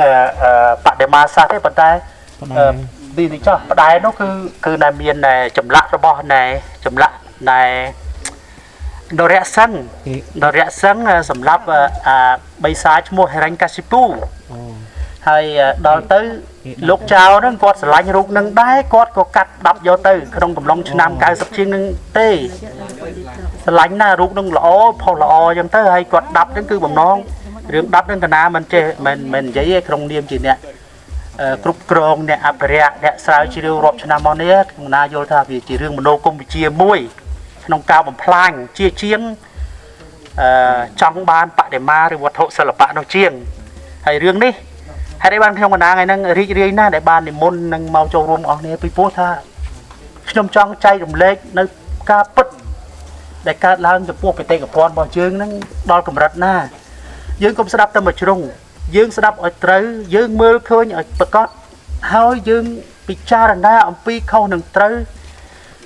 បដិមាសាស្ត្រទេប៉ុន្តែនេះចោះផ្ដែនោះគឺតែមានចម្លាក់របស់ចម្លាក់នរៈសិង្ហសម្រាប់បិសាចឈ្មោះហិរញ្ញកសិពុហើយដល់ទៅលោកចៅហ្នឹងគាត់ស្រឡាញ់រូបនឹងដែរគាត់ក៏កាត់ដាប់យកទៅក្នុងកំឡុងឆ្នាំ90ជាងនឹងទេស្រឡាញ់ណារូបនឹងល្អផុសល្អអញ្ចឹងទៅហើយគាត់ដាប់ហ្នឹងគឺបំណងរឿងដាប់ហ្នឹងកណាមិនចេះមិននិយាយទេក្នុងនាមជាអ្នកគ្រប់គ្រងអ្នកអភិរក្សអ្នកស្រាវជ្រាវរាប់ឆ្នាំមកនេះកណាយល់ថាវាជារឿងមនោគមវិជ្ជាមួយក្នុងការបំផ្លាញជាជាងចង់បានបដិមាឬវត្ថុសិល្បៈនោះជាងហើយរឿងនេះហើយបានខ្ញុំកណាថ្ងៃហ្នឹងរីករាយណាស់ដែលបាននិមន្តនឹងមកចូលរួមអស់គ្នាពីព្រោះថាខ្ញុំចង់ចែករំលែកនៅការពិតដែលកើតឡើងចំពោះបេតិកភណ្ឌរបស់យើងហ្នឹងដល់កម្រិតណាយើងកុំស្ដាប់តែមួយជ្រុងយើងស្ដាប់ឲ្យត្រូវយើងមើលឃើញឲ្យប្រកបហើយយើងពិចារណាអំពីខុសនិងត្រូវ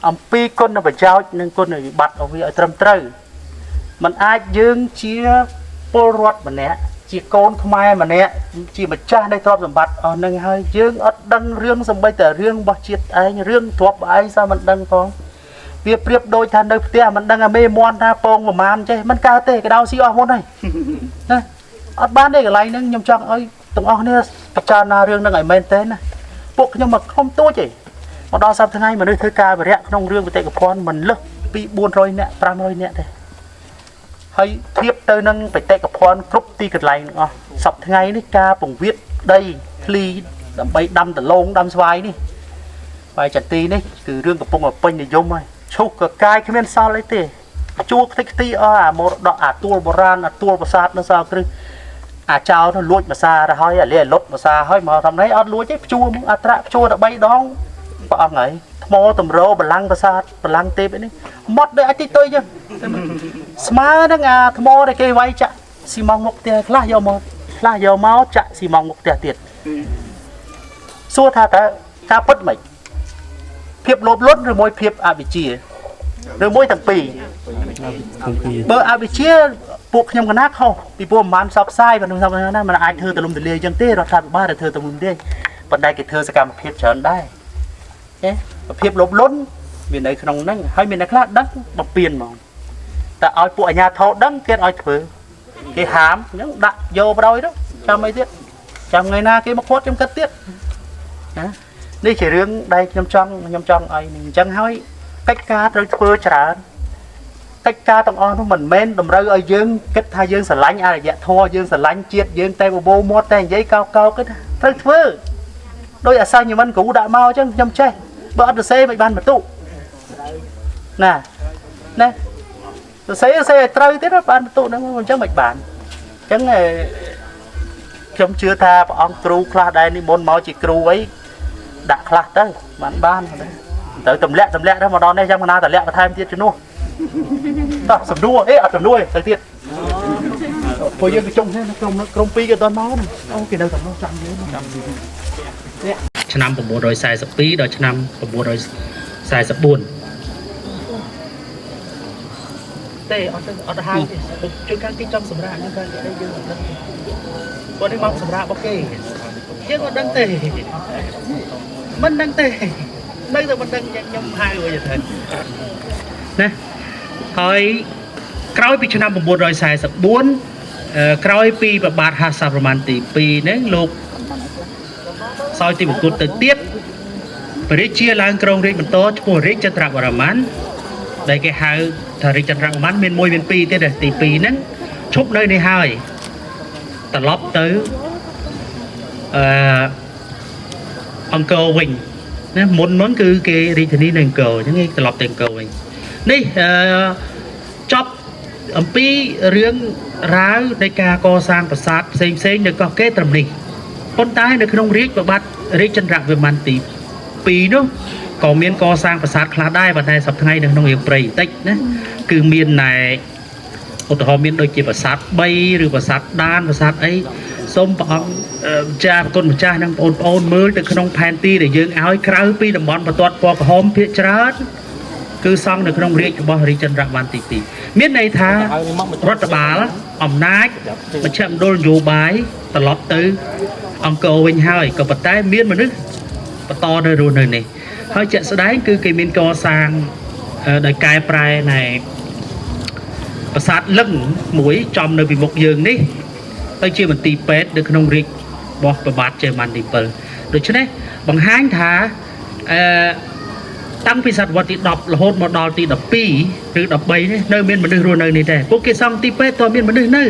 អំពីគុណប្រយោជន៍និងគុណវិបត្តិរបស់វាឲ្យត្រឹមត្រូវมันអាចយើងជាពលរដ្ឋម្នាក់ជាកូនខ្មែរម្នាក់ជាម្ចាស់នៃទ្រព្យសម្បត្តិអស់នឹងហើយយើងអត់ដឹងរឿងសំបីតែរឿងរបស់ជាតិឯងរឿងទ្រព្យឯងsaoមិនដឹងផងវាប្រៀបដូចថានៅផ្ទះមិនដឹងអាមេមន់ថាពងប្រមាណចេះមិនកើតទេកដៅស៊ីអស់មុនហើយណាអត់បានទេកន្លែងហ្នឹងខ្ញុំចង់ឲ្យទាំងអស់គ្នាពិចារណារឿងហ្នឹងឲ្យមែនទេណាពួកខ្ញុំមកខំទួចទេមកដល់សប្តាហ៍ថ្ងៃមនុស្សធ្វើការវិរៈក្នុងរឿងបេតិកភណ្ឌមិនលើសពី400នាក់500នាក់ទេហើយធៀបទៅនឹងបេតិកភណ្ឌគ្រប់ទីកន្លែងទាំងអស់សប្តាហ៍ថ្ងៃនេះការពង្រៀបដីធ្លីដើម្បីដាំដលងដាំស្វាយនេះបាយចន្ទីនេះគឺរឿងកំពុងពេញនិយមហើយឈូសក៏កាយគ្មានសល់អីទេជួលខ្ទេចខ្ទីអស់អាមរតកអាទួលបុរាណអាទួលប្រាសាទនៅសល់គ្រឹះអាចោលទៅលួចភាសាទៅហើយអាលាលុតភាសាហើយមកតាមនេះអត់លួចទេព្យួរអត្រាព្យួរតែ3ដងព្រះអង្គហើយថ្មតម្រោបលាំងប្រាសាទបលាំងទេពនេះម៉ត់ដូចអាចទីទុយចឹងស្មើនឹងអាថ្មដែលគេវាយចាក់ស៊ីម៉ងមុខផ្ទះខ្លះយកមកចាក់ស៊ីម៉ងមុខផ្ទះទៀតសួរថាតើការពិតមិនភាពលោភលន់ឬមួយភាពអវិជ្ជាឬមួយទាំងពីរបើអវិជ្ជាពួកខ្ញុំកណាខុសពីពួកមិនបានផ្សព្វផ្សាយប៉ុន្តែណាมันអាចធ្វើទលំទលាយចឹងទេរដ្ឋាភិបាលធ្វើទលំទលាយប៉ុន្តែគេធ្វើសកម្មភាពច្រើនដែរទេភាពលោភលន់វានៅក្នុងហ្នឹងហើយមានអ្នកខ្លះដឹងបំពេញហ្មងតែឲ្យពួកអាជ្ញាធរដឹងគេឲ្យធ្វើគេហាមអញ្ចឹងដាក់យកបដ ாய் ទៅចាំអីទៀតចាំថ្ងៃណាគេមកគាត់ខ្ញុំគិតទៀតណានេះជារឿងដែលខ្ញុំចង់ឲ្យអញ្ចឹងហើយកិច្ចការត្រូវធ្វើច្រើនកិច្ចការទាំងអស់នោះមិនមែនតម្រូវឲ្យយើងគិតថាយើងស្រឡាញ់អរិយធម៌យើងស្រឡាញ់ជាតិយើងតែបបោមាត់តែនិយាយកោកគិតត្រូវធ្វើដោយអាសញ្ញមិនគ្រូដាក់មកអញ្ចឹងខ្ញុំចេះបើអត់សរសេរមិនបានបន្ទុកណាសរសេរឲ្យត្រូវទៀតបានបន្ទុកហ្នឹងអញ្ចឹងមិនបានអញ្ចឹងខ្ញុំជឿថាព្រះអង្គគ្រូខ្លះដែរនិមន្តមកជាគ្រូអីដាក់ខ្លះទៅបានទៅទម្លាក់ទៅមកដល់នេះចាំកណាតម្លាក់បន្ថែមទៀតជំនួសតោះសំដួលអត់សំដួលទៅទៀតព្រោះយើងក៏ចុងទេក្រុម2ក៏ដល់មកអូគេនៅតែមកចាំយើងនេះឆ្នាំ942ដល់ឆ្នាំ944ទេអត់ហៅជួយការទីចំសម្រាប់ហ្នឹងក៏យើងអត់ដឹងព្រោះនេះមកសម្រាប់របស់គេយើងអត់ដឹងទេមិនដឹងទេនៅតែមិនដឹងខ្ញុំហៅវិញទៅណាហើយក្រោយពីឆ្នាំ944ក្រោយពីប្របាទហាសាប្រមាណទី2ហ្នឹងលោកសោយទីមង្គលទៅទៀតព្រះរាជាឡើងក្រុងរាជបន្តឈ្មោះរាជចន្ទ្រវរ្ម័នដែលគេហៅ ថារាជចន្ទ្រវ័នមាន1មាន2ទៀតទី2ហ្នឹងឈប់នៅនេះហើយត្រឡប់ទៅអង្គរវិញណាមុនគឺគេរាជធានីនៅអង្គរអញ្ចឹងគេត្រឡប់ទៅអង្គរវិញនេះចប់អំពីរឿងរាវនៃការកសាងប្រាសាទផ្សេងនៅកោះកេរត្រឹមនេះប៉ុន្តែនៅក្នុងរាជប្របាទរាជចន្ទ្រវ័នទី2នោះក៏មានកសាងប្រាសាទខ្លះដែរប៉ុន្តែសប្តាហ៍ថ្ងៃនៅក្នុងរាជព្រៃបន្តិចណាគឺមានណែឧទាហរណ៍មានដូចជាប្រាសាទ3ឬប្រាសាទដានប្រាសាទអីសូមព្រះអង្គចាស់គុណម្ចាស់និងបងប្អូនមើលទៅក្នុងផែនទីដែលយើងឲ្យក្រៅពីតំបន់បន្ទាត់ពណ៌ក្រហមភាគច្រើនគឺសង់នៅក្នុងរាជរបស់រាជចន្ទ្រវ័នទី2មានន័យថារដ្ឋបាលអំណាចមជ្ឈមណ្ឌលនយោបាយត្រឡប់ទៅអង្គរវិញហើយក៏ប៉ុន្តែមានមនុស្សបន្តនៅរស់នៅនេះហើយជាក់ស្ដែងគឺគេមានកសាងដោយកែប្រែណែប្រាសាទលឹងមួយចំនៅពីមុខយើងនេះទៅជាមន្ទីរពេទ្យនៅក្នុងរាជរបស់ប្របាទជ័យវ័នទី7ដូច្នេះបង្ហាញថាតាំងពីសតវត្សទី10រហូតមកដល់ទី12ឬ13នេះនៅមានមនុស្សរស់នៅនេះដែរពួកគេសង់ទីពេទ្យតើមានមនុស្សនៅ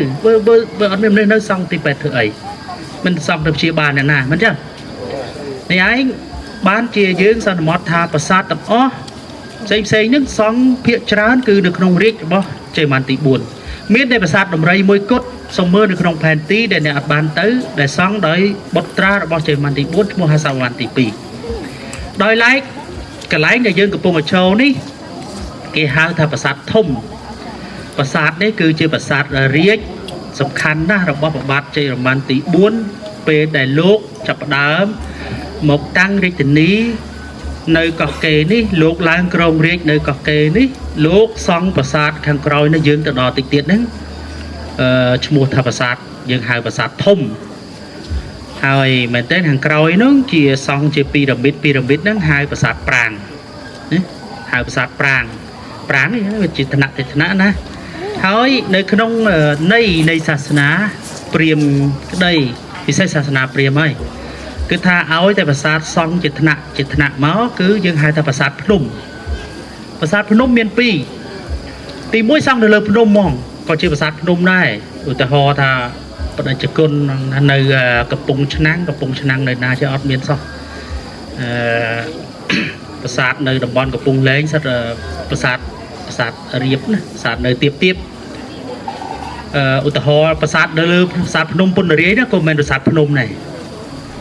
បើអត់មានមនុស្សនៅសង់ទីពេទ្យធ្វើអីមិនសង់ទៅព្យាបាលអ្នកណាមិនចឹងនេះឯងបានជាយើងសន្មតថាប្រាសាទទាំងអស់ផ្សេងហ្នឹងសង់ភាគច្រើនគឺនៅក្នុងរាជរបស់ជ័យវ័នទី4មានតែប្រាសាទដំរីមួយគត់សូមមើលនៅក្នុងផែនទីដែលអ្នកអត់បានទៅដែលសង់ដោយបុត្រារបស់ជ័យវ័នទី4ឈ្មោះហសវ័នទី2ដោយឡែកកន្លែងដែលយើងកំពុងតែចូលនេះគេហៅថាប្រាសាទធំប្រាសាទនេះគឺជាប្រាសាទរាជសំខាន់ណាស់របស់ព្រះបាទជ័យវ័នទី4ពេលដែលលោកចាប់ផ្ដើមមកតាំងរាជធានីនៅកោះកេរនេះលោកឡើងគ្រងរាជនៅកោះកេរនេះលោកសង់ប្រាសាទខាងក្រោយនេះយើងទៅដល់តិចទៀតហ្នឹងឈ្មោះថាប្រាសាទយើងហៅប្រាសាទធំហើយមែនតើខាងក្រោយនោះជាសង់ជាពីរ៉ាមីតហ្នឹងហៅប្រាសាទប្រាង្គណាហៅប្រាសាទប្រាង្គនេះវាជាឋានៈទេឋានៈណាហើយនៅក្នុងនៃសាសនាព្រាហ្មណ៍ក្តីពិសេសសាសនាព្រាហ្មណ៍ហើយគឺថាឲ្យតែប្រាសាទសង់ជាឋានៈមកគឺយើងហៅថាប្រាសាទភ្នំមាន2ទី1សង់នៅលើភ្នំហ្មងក៏ជាប្រាសាទភ្នំដែរឧទាហរណ៍ថាបដិជគុណនៅកំពង់ឆ្នាំងនៅណាជាអត់មានសោះប្រាសាទនៅតំបន់កំពង់លែងសិតប្រាសាទរៀបណាប្រាសាទនៅទៀបឧទាហរណ៍ប្រាសាទនៅលើប្រាសាទភ្នំពុនរាយណាក៏មិនមែនប្រាសាទភ្នំដែរ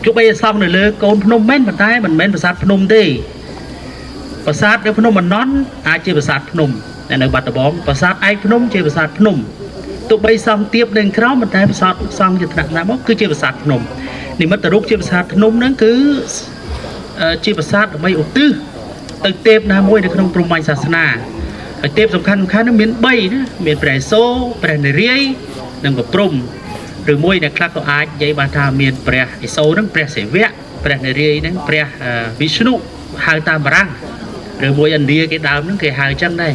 ទោះបីសង់នៅលើកូនភ្នំមែនប៉ុន្តែមិនមែនប្រាសាទភ្នំទេប្រាសាទនៅភ្នំអណន់អាចជាប្រាសាទភ្នំតែនៅបាត់ដំបងប្រាសាទឯកភ្នំជាប្រាសាទភ្នំទោះបីសង់ទៀបនៅក្រោមប៉ុន្តែប្រាសាទសង់ជាថ្នាក់ណាមកគឺជាប្រាសាទភ្នំនិមិត្តរូបជាប្រាសាទភ្នំហ្នឹងគឺជាប្រាសាទដើម្បីឧទ្ទិសទៅទេពណាមួយនៅក្នុងព្រហ្មញ្ញសាសនាហើយទេពសំខាន់ហ្នឹងមាន3ណាមានព្រះឥសូរព្រះនារាយណ៍និងព្រះព្រហ្មឬមួយដែលខ្លះក៏អាចនិយាយបានថាមានព្រះឥសូរហ្នឹងព្រះសិវៈព្រះនារាយណ៍ហ្នឹងព្រះវិស្ណុហៅតាមបារាំងឬមួយឥណ្ឌាគេដើមហ្នឹងគេហៅអញ្ចឹងដែរ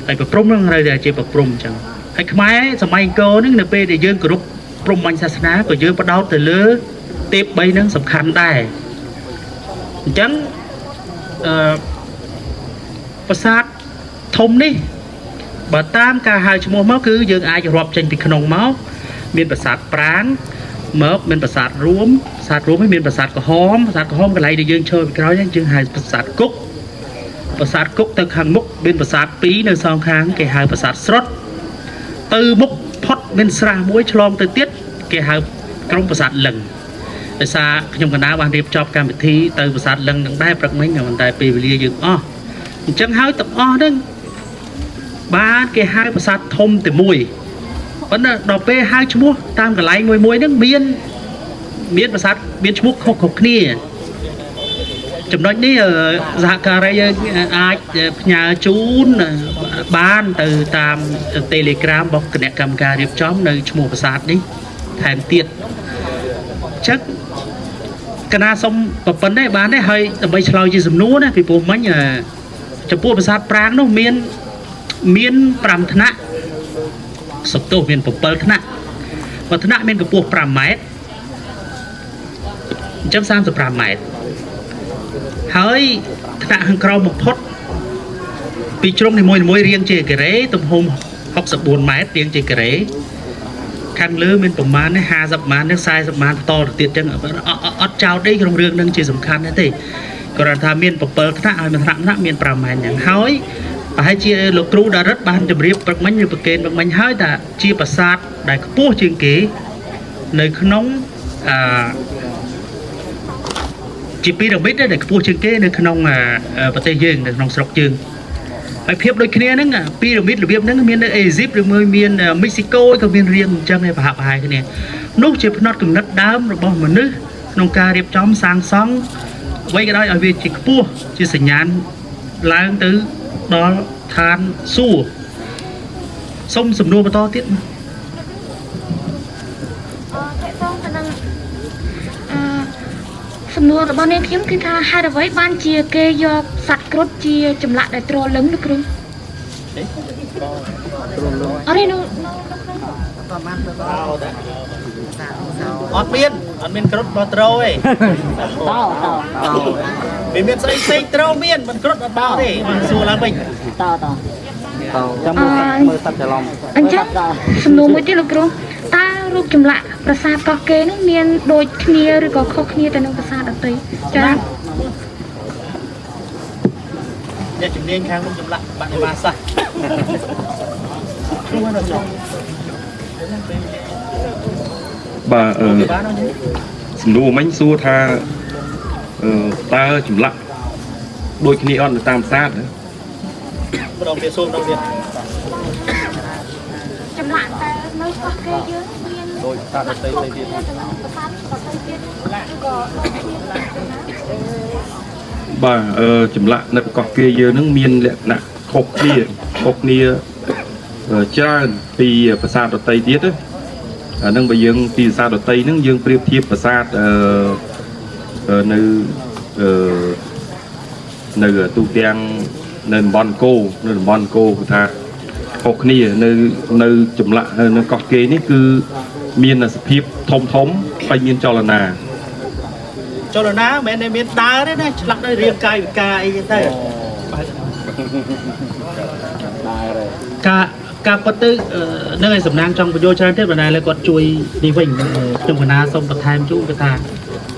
ហើយព្រះព្រហ្មហ្នឹងត្រូវតែជាព្រះព្រហ្មអញ្ចឹងហើយខ្មែរសម័យអង្គរហ្នឹងនៅពេលដែលយើងគោរពព្រហ្មញ្ញសាសនាក៏យើងបដោតទៅលើទេព3ហ្នឹងសំខាន់ដែរអញ្ចឹងប្រាសាទធំនេះបើតាមការហៅឈ្មោះមកគឺយើងអាចរាប់ចេញពីក្នុងមកមានប្រាសាទប្រាង្គមកមានប្រាសាទរួមហើយមានប្រាសាទក្រហមកន្លែងដែលយើងឈរពីក្រោយហ្នឹងយើងហៅប្រាសាទគុកទៅខាងមុខមានប្រាសាទ2នៅសងខាងគេហៅប្រាសាទស្រុតទៅមុខផុតមានស្រះមួយឆ្លងទៅទៀតគេហៅក្រុមប្រាសាទលឹងដោយសារខ្ញុំកណ្ដាលបានរៀបចំកម្មវិធីទៅប្រាសាទលឹងនឹងដែរព្រឹកមិញប៉ុន្តែពេលវេលាយើងអស់អញ្ចឹងហើយទាំងអស់ហ្នឹងបានគេហៅប្រាសាទធំតែមួយប៉ុន្តែដល់ពេលហៅឈ្មោះតាមកន្លែងមួយហ្នឹងមានប្រាសាទមានឈ្មោះខុសគ្នា ចំណុចនេះសហការីយើងអាចផ្ញើជូនបានទៅតាម Telegram របស់គណៈកម្មការរៀបចំនៅឈ្មោះប្រាសាទនេះថែមទៀតចឹងកណាសុំប្រពន្ធដែរបានទេហើយដើម្បីឆ្លើយជាសំណួរណាពីព្រោះមិញចំពោះប្រាសាទប្រាង្គនោះមាន5ថ្នាក់សុខទោសមាន7ថ្នាក់មួយថ្នាក់មានកម្ពស់5ម៉ែត្រអញ្ចឹង35ម៉ែត្រហើយថ្នាក់ខាងក្រោមបំផុត ពីជ្រុងនីមួយរៀងជាការ៉េទំហំ64 ម៉ែត្ររៀងជាការ៉េខាងលើមានប្រមាណនេះ50ម៉ាននេះ40ម៉ានបន្តទៅទៀតចឹងអត់ចោលទេក្នុងរឿងនឹងជាសំខាន់ទេគ្រាន់ថាមាន7ថ្នាក់ហើយមួយថ្នាក់មាន5ម៉ែត្រចឹងហើយប្រហែលជាលោកគ្រូដារិតបានជម្រាបព្រឹកមិញឬប្រកេនព្រឹកមិញហើយថាជាប្រាសាទដែលខ្ពស់ជាងគេនៅក្នុងជាពីរ៉ាមីតដែលខ្ពស់ជាងគេនៅក្នុងប្រទេសយើងនៅក្នុងស្រុកយើងហើយភាពដូចគ្នាហ្នឹងពីរ៉ាមីតរបៀបហ្នឹងមាននៅអេស៊ីបឬមួយមានមិចស៊ីកូក៏មានរៀងអញ្ចឹងដែរប្រហាក់ប្រហែលគ្នានោះជាផ្នត់គំនិតដើមរបស់មនុស្សក្នុងការរៀបចំសាងសង់អ្វីក៏ដោយឲ្យវាជាខ្ពស់ជាសញ្ញាណឡើងទៅដល់ឋានសួគ៌សុំសំណួរបន្តទៀតតកតងទៅនឹងសំណួររបស់នាងខ្ញុំគឺថាហេតុអ្វីបានជាគេយកសត្វគ្រុឌជាចម្លាក់ដែលទ្រលឹងលោកគ្រូអរិនោះអត់មានគ្រុឌបោះត្រូទេមានស្អីផ្សេងត្រូមានមិនគ្រុឌអត់បោះទេបានសួរឡើងវិញចាំមើលសត្វច្រឡំអញ្ចឹងសំណួរមួយទៀតលោកគ្រូតើរូបចម្លាក់ប្រាសាទកោះកេរនោះមានដូចគ្នាឬក៏ខុសគ្នាទៅនឹងប្រាសាទដទៃចា៎អ្នកជំនាញខាងរូបចម្លាក់បដិមាសាស្ត្របាទសំណួរមិញសួរថាតើចម្លាក់ដូចគ្នាអត់នៅតាមប្រាសាទម្ដងទៀតសួរម្ដងទៀតចម្លាក់តែនៅកោះកេរយើងមានដូចប្រាសាទដទៃទៀតប្រាសាទដទៃទៀតក៏បាទចម្លាក់នៅកោះកេរយើងនឹងមានលក្ខណៈខុសគ្នាច្រើនពីប្រាសាទដទៃទៀតអានឹងបើយើងពីប្រាសាទដទៃហ្នឹងយើងប្រៀបធៀបប្រាសាទនៅទូទាំងនៅតំបន់គោគឺថាខុសគ្នានៅចម្លាក់នៅកោះកេរនេះគឺមានសភាពធំហើយមានចលនាមិនមែនតែមានដើរទេណាឆ្លាក់ដោយរាងកាយវិការអីចឹងទៅការពិតទៅនៅឯសំណាងចង់បញ្យល់ច្រើនទេបណ្ដាលគាត់ជួយនេះវិញខ្ញុំកណាសូមបន្ថែមជូនគឺថា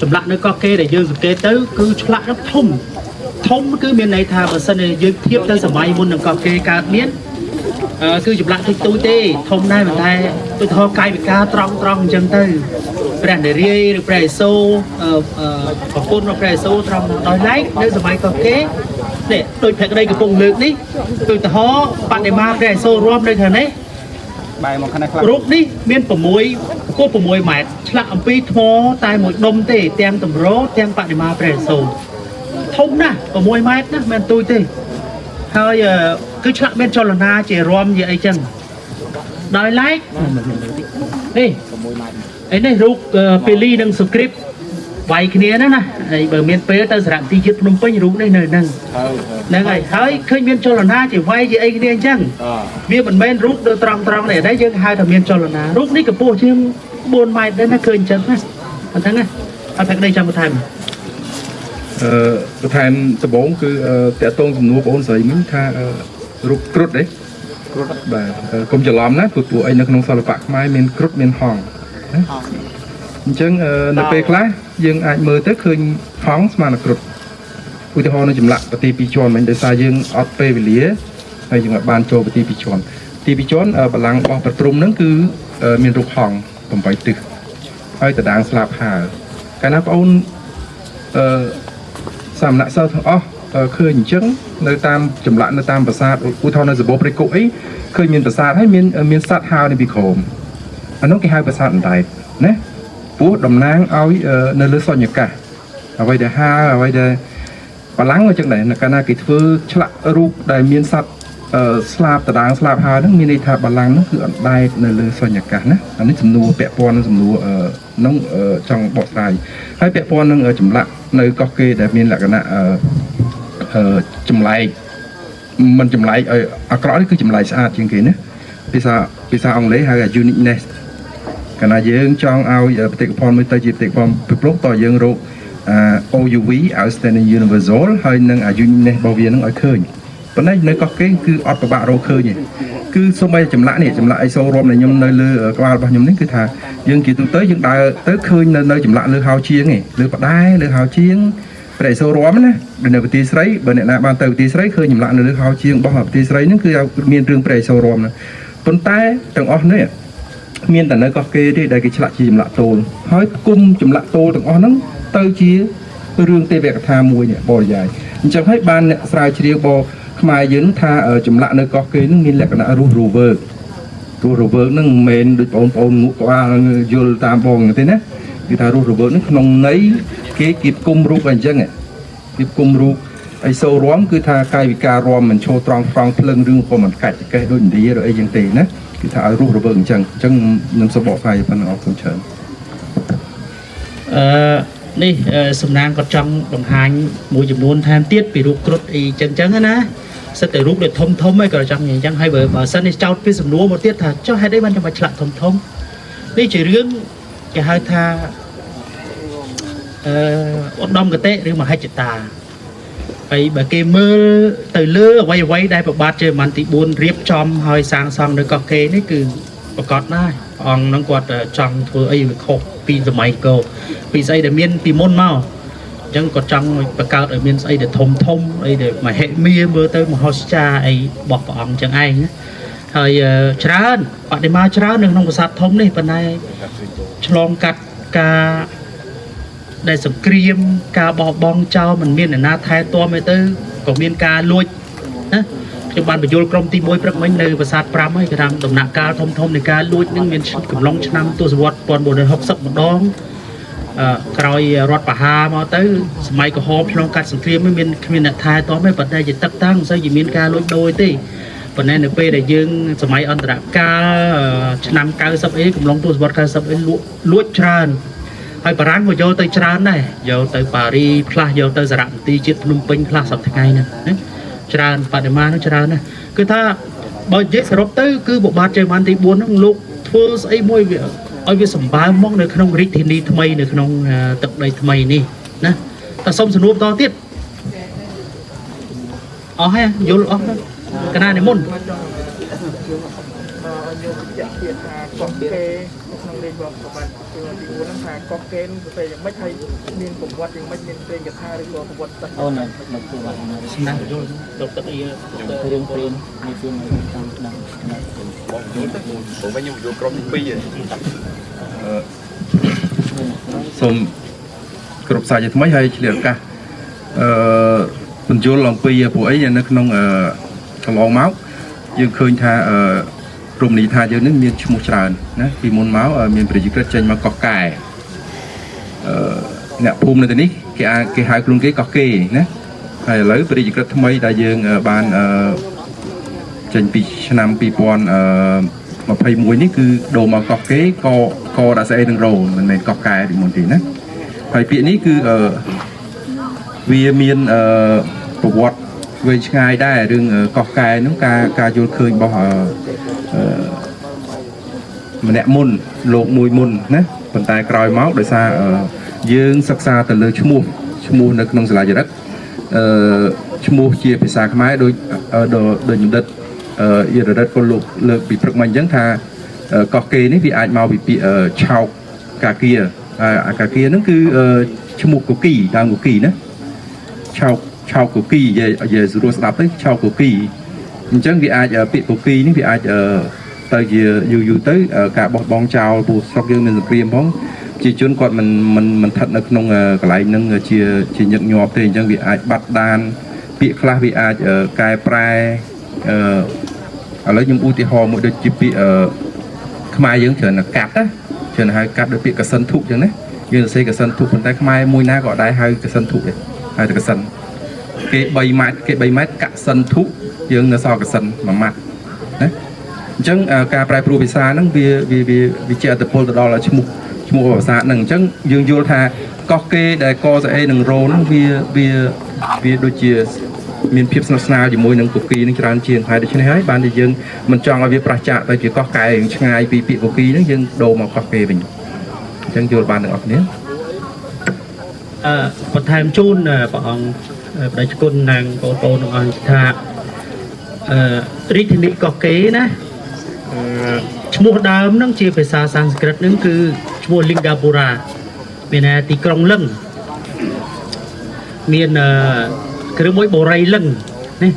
ចម្លាក់នៅកោះកេរដែលយើងសង្កេតទៅគឺឆ្លាក់នោះធំគឺមានន័យថាបើសិនជាយើងធៀបទៅសម័យមុននឹងកោះកេរកើតមានគឺចម្លាក់ទូចទេធំដែរប៉ុន្តែឧទាហរណ៍កាយវិការត្រង់អញ្ចឹងទៅព្រះនារីឬព្រះឥសូរប្រពន្ធរបស់ព្រះឥសូរត្រង់ដោយឡែកនៅសម័យកោះកេរនេះដូចភក្តីកំពុងលើកនេះឧទាហរណ៍បដិមាព្រះឥសូររួមនៅខាងនេះបែរមកខាងនេះខ្លះរូបនេះមាន6គោះ6ម៉ែត្រឆ្លាក់អំពីថ្មតែមួយដុំទេទាំងតម្រទាំងបដិមាព្រះឥសូរធំណាស់6ម៉ែត្រណាមិនទូចទេហើយគឺឆ្លាក់មានចលនាជារំជាអីចឹងដោយឡែកនេះនេះរូបពីលីនិងសុគ្រីពវាយគ្នាណាហើយបើមានពេលទៅសារៈទីជាតិភ្នំពេញរូបនេះនៅហ្នឹងហើយឃើញមានចលនាជាវាយជាអីគ្នាអញ្ចឹងវាមិនមែនរូបទៅត្រង់ទេយើងហៅថាមានចលនារូបនេះកម្ពស់ជាង4ម៉ែត្រដែរណាឃើញអញ្ចឹងណាអញ្ចឹងណាអត់ថាក្តីចាំបន្ថែមបន្ថែមដំបូងគឺតកតងសំណួរបងអូនស្រីមិញថារូបគ្រុឌទេគ្រុឌបាទកុំច្រឡំណាព្រោះអីនៅក្នុងសិល្បៈខ្មែរមានគ្រុឌមានហង្សណាអញ្ចឹងនៅពេលខ្លះយើងអាចមើលទៅឃើញហង្សស្មើនឹងគ្រុឌឧទាហរណ៍នៅចម្លាក់ប្រទី2ជាន់មិញដោយសារយើងអត់ពេលវេលាហើយយើងអាចបានចូលប្រទី2ជាន់បល្ល័ង្ករបស់ប្រទ្រុំហ្នឹងគឺមានរូបហង្ស8ទិសហើយតដាងស្លាបហើកាលណាបងអូនសាមណសិស្សទាំងអស់ឃើញអញ្ចឹងនៅតាមចម្លាក់នៅតាមប្រាសាទឧទាហរណ៍នៅសបោព្រៃគុកអីឃើញមានប្រាសាទហើយមានសត្វហើរនៅពីក្រោមអានោះគេហៅប្រាសាទអណ្ដែតណាព្រោះតំណាងឲ្យនៅលើសញ្ញកាសអ្វីដែលហើរអ្វីដែលបលាំងអញ្ចឹងដែរកាលណាគេធ្វើឆ្លាក់រូបដែលមានសត្វស្លាបតដាងស្លាបហើរហ្នឹងមានន័យថាបលាំងហ្នឹងគឺអណ្ដែតនៅលើសញ្ញកាសណាអានេះសំណួរពាក់ព័ន្ធនឹងសំណួរហ្នឹងចង់បកស្រាយហើយពាក់ព័ន្ធនឹងចម្លាក់នៅកោះកេរដែលមានលក្ខណៈចម្លែកមិនចម្លែកឲ្យអាក្រក់នេះគឺចម្លែកស្អាតជាងគេណាភាសាអង់គ្លេសហៅថា uniqueness កាលណាយើងចង់ឲ្យបេតិកភណ្ឌមួយទៅជាបេតិកភណ្ឌពិភពលោកតើយើងរកOUV Outstanding Universal ហើយនឹង uniqueness របស់វានឹងឲ្យឃើញ ប៉ុន្តែនៅកោះកេរគឺអត់ប្របាក់រកឃើញទេគឺសូម្បីចម្លាក់នេះចម្លាក់អីសូររំដែលខ្ញុំនៅលើក្បាលរបស់ខ្ញុំនេះគឺថាយើងជាទូទៅយើងដើរទៅឃើញនៅចម្លាក់លើហោជាងឯងលើបដែលើហោជាងព្រះសូររំណានៅប្រទេសស្រីបើអ្នកណាបានទៅប្រទេសស្រីឃើញចម្លាក់នៅលើហោជាងរបស់ប្រទេសស្រីហ្នឹងគឺមានរឿងព្រះសូររំណាប៉ុន្តែទាំងអស់នេះមានតែនៅកោះកេរទេដែលគេឆ្លាក់ជាចម្លាក់ទោលហើយគុំចម្លាក់ទោលទាំងអស់ហ្នឹងទៅជារឿងទេវកថាមួយនេះបរិយាយអញ្ចឹងហើយបានអ្នកស្រាវជ្រាវបខ្មែរយើងថាចម្លាក់នៅកោះកេរហ្នឹងមានលក្ខណៈរស់រវើកហ្នឹងមិនមែនដូចបងប្អូនងក់ក្បាលយល់តាមបងទេណាគឺថារស់រវើកហ្នឹងក្នុងន័យគេគៀបគុំរូបអញ្ចឹងគៀបគុំរូបអីសូររំគឺថាកាយវិការរំមិនឈរត្រង់ភ្លឹងរឿងក៏មិនកាច់កេះដូចឥណ្ឌាឬអីយ៉ាងទេណាគឺថាឲ្យរស់រវើកអញ្ចឹងខ្ញុំសូមបកស្រាយប៉ុណ្ណឹងអរគុណច្រើននេះសំណាងគាត់ចង់បង្ហាញមួយចំនួនថែមទៀតពីរូបគ្រុឌអីចឹងណាសិតតែរូបដូចធំហើយក៏ចង់អញ្ចឹងហើយបើសិននេះចោតពីសំណួរមកទៀតថាចុះហេតុអីបានចាំបាច់ឆ្លាក់ធំនេះជារឿងគេហៅថាឧត្តមកតេឬមហិច្ឆតាហើយបើគេមើលទៅលើអ្វីដែលប្របាទជ័យវរ្ម័នទី4រៀបចំហើយសាងសង់នៅកោះកេរនេះគឺប្រកាសដែរព្រះអង្គនឹងគាត់ចង់ធ្វើអីវាខុសពីសម័យកោពីស្អីដែលមានពីមុនមកអញ្ចឹងគាត់ចង់បង្កើតឲ្យមានស្អីដែលធំអីដែលមហិមាមើលទៅមហោស្ចារអីរបស់ព្រះអង្គអញ្ចឹងឯងណាហើយច្រើនបដិមាច្រើននៅក្នុងប្រាសាទធំនេះប៉ុន្តែឆ្លងកាត់ការដែលសង្គ្រាមការបោះបង់ចោលមិនមានអ្នកណាថែទាំទេទៅក៏មានការលួចណាខ្ញុំបានបញ្យល់ក្រុមទី1ព្រឹកមិញនៅប្រាសាទ5ហើយគេថាដំណាក់កាលធំនៃការលួចនឹងមានកំឡុងឆ្នាំទសវត្ស1960ម្ដងក្រោយរដ្ឋបហាមកទៅសម័យក្រហមឆ្លងកាត់សង្គ្រាមមានគ្មានអ្នកថែទាំទេប៉ុន្តែជាទឹកតាំងមិនសូវជាមានការលួចដូរទេប៉ុន្តែនៅពេលដែលយើងសម័យអន្តរកាលឆ្នាំ90អីកំឡុងទសវត្ស90អីលួចច្រើនហើយបារាំងក៏យកទៅច្រើនដែរយកទៅប៉ារីផ្លាស់យកទៅសារមន្ទីរជាតិភ្នំពេញផ្លាស់សប្តាហ៍ថ្ងៃហ្នឹងណាច្រើនបដិមាហ្នឹងច្រើនណាស់គឺថាបើនិយាយសរុបទៅគឺបបាទជ័យវរ្ម័នទី4ហ្នឹងលោកធ្វើស្អីមួយវាឲ្យវាសម្បើមមកនៅក្នុងរាជធានីថ្មីនៅក្នុងទឹកដីថ្មីនេះណាតែសុំសំណួរបន្តទៀតអស់ហើយយល់អស់កណានិមន្តយកជាពាក្យថាកោះកេរក្នុងលេខរបស់ប្រវត្តិទី4ហ្នឹងថាកោះកេរនឹងប្រទេសយ៉ាងម៉េចហើយមានប្រវត្តិយ៉ាងម៉េចមានព្រេងកថាឬក៏ប្រវត្តិសាស្ត្រអូននៅប្រវត្តិសំណាងយល់ដល់ទឹកអីរឿងព្រេងនេះជាតាមឆ្នាំបងយល់ទៅผมវិញខ្ញុំយកក្រុមទី2សូមគ្រប់សាជាថ្មីហើយឆ្លៀតឱកាសបញ្យល់អំពីពួកអីនៅក្នុងកន្លងមកយើងឃើញថារមណីយដ្ឋានយើងនឹងមានឈ្មោះច្រើនណាពីមុនមកមានប្រជាក្រិតចេញមកកោះកែអ្នកភូមិនៅទីនេះគេហៅខ្លួនកោះកេរណាហើយឥឡូវប្រជាក្រិតថ្មីដែលយើងបានចេញពីឆ្នាំ2021នេះគឺដូរមកកោះកេរកដាក់ស្អីនឹងរោមិនមែនកោះកែពីមុនទេណាហើយពាក្យនេះគឺវាមានប្រវត្តិវែងឆ្ងាយដែររឿងកោះកែហ្នឹងការយល់ឃើញរបស់ម្នាក់មុនលោកមួយមុនណាប៉ុន្តែក្រោយមកដោយសារយើងសិក្សាទៅលើឈ្មោះនៅក្នុងសាលាចរិតឈ្មោះជាភាសាខ្មែរដូចបណ្ឌិតយររិទ្ធក៏លើកពីព្រឹកមិញអញ្ចឹងថាកោះកេរនេះវាអាចមកពីពាក្យឆោកកាគាអាកាគាហ្នឹងគឺឈ្មោះកូគីដើមកូគីណាឆោកកូគីនិយាយស្រួលស្ដាប់ទៅឆោកកូគីអញ្ចឹងវាអាចពាក្យកូគីនេះវាអាចទៅជាយូរទៅការបោះបង់ចោលពូស្រុកយើងមានសង្គ្រាមផងជាជនគាត់មិនស្ថិតនៅក្នុងកន្លែងហ្នឹងជាញឹកញាប់ទេអញ្ចឹងវាអាចបាត់ដានពាក្យខ្លះវាអាចកែប្រែឥឡូវខ្ញុំឧទាហរណ៍មួយដូចជាពាក្យខ្មែរយើងច្រើនកាត់ណាច្រើនហៅកាត់ដោយពាក្យកសិនធុអញ្ចឹងណាយើងសរសេរកសិនធុប៉ុន្តែខ្មែរមួយណាក៏ដែរហៅកសិនធុទេហៅតែកសិនគេ3ម៉ែត្រកសិនធុយើងនៅសល់កសិន1ម៉ាត់ណាអញ្ចឹងការប្រែប្រួលភាសាហ្នឹងវាជាអត្តពលទៅដល់ឈ្មោះភាសាហ្នឹងអញ្ចឹងយើងយល់ថាកោះកេរដែលកស្អីនឹងរោហ្នឹងវាដូចជាមានភាពស្និទ្ធស្នាលជាមួយនឹងកូគីនឹងច្រើនជាងហើយដូច្នេះហើយបានតែយើងមិនចង់ឲ្យវាប្រឆាចទៅជាកោះកែឆ្ងាយពីពាក្យកូគីហ្នឹងយើងដូរមកកោះកេរវិញអញ្ចឹងយល់បានទាំងអស់គ្នាបន្ថែមជូនព្រះអង្គបដិជគុណនិងបងប្អូនទាំងអស់ថា រាជធានីកោះកេរណាឈ្មោះដើមហ្នឹងជាភាសាសំស្ក្រឹតហ្នឹងគឺឈ្មោះ Lingapura មានន័យទីក្រុងលឹងមានគ្រឿងមួយបូរីលឹងនេះ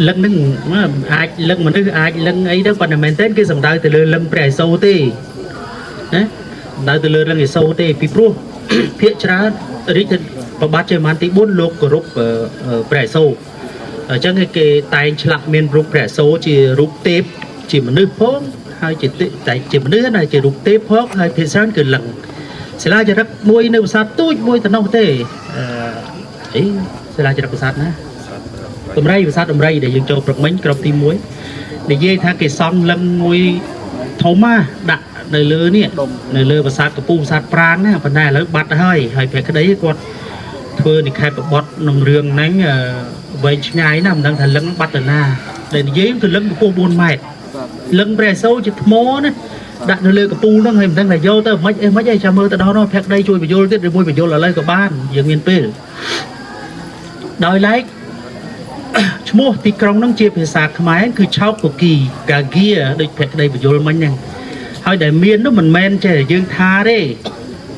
លឹងហ្នឹងអាចលឹងមនុស្សអាចលឹងអីទៅប៉ុន្តែមែនទេគេសំដៅទៅលើលឹងព្រះឥសូរទេណាសំដៅទៅលើលឹងឥសូរទេពីព្រោះភាគច្រើនរាជប្របាទជ័យវរ្ម័នទី4លោកគោរពព្រះឥសូរអញ្ចឹងគេតែងឆ្លាក់មានរូបព្រះឥសូរជារូបទេពជាមនុស្សផងហើយតែជាមនុស្សណាជារូបទេពផងហើយភាគច្រើនគឺលឹងសិលាចារឹកមួយនៅប្រាសាទទូចមួយទៅនោះទេសិលាចារឹកប្រាសាទណាដំរីប្រាសាទដំរីដែលយើងចូលព្រឹកមិញក្របទី1និយាយថាគេសង់លឹងមួយធំណាដាក់នៅលើនេះនៅលើប្រាសាទកពូប្រាសាទប្រាង្គណាប៉ុន្តែឥឡូវបាត់ទៅហើយព្រះក្តីគាត់ធ្វើនិខេបបទក្នុងរឿងហ្នឹងវែងឆ្ងាយណាស់មិនដឹងថាលឹងបាត់ទៅណាដែលនិយាយគឺលឹងកម្ពស់4ម៉ែត្រលឹងព្រះឥសូរជាថ្មណាដាក់នៅលើកពូហ្នឹងហើយមិនដឹងថាយកទៅមិនអីចាំមើលទៅដល់នោះព្រះក្តីជួយបញ្យល់ទៀតឬមួយបញ្យល់ឥឡូវក៏បានយើងមានពេលដោយឡែកឈ្មោះទីក្រុងហ្នឹងជាភាសាខ្មែរគឺឆោកកគីកាហ្គាដូចព្រះក្តីបញ្យល់មិញហ្នឹងហើយដែលមាននោះមិនមែនចេះយើងថាទេ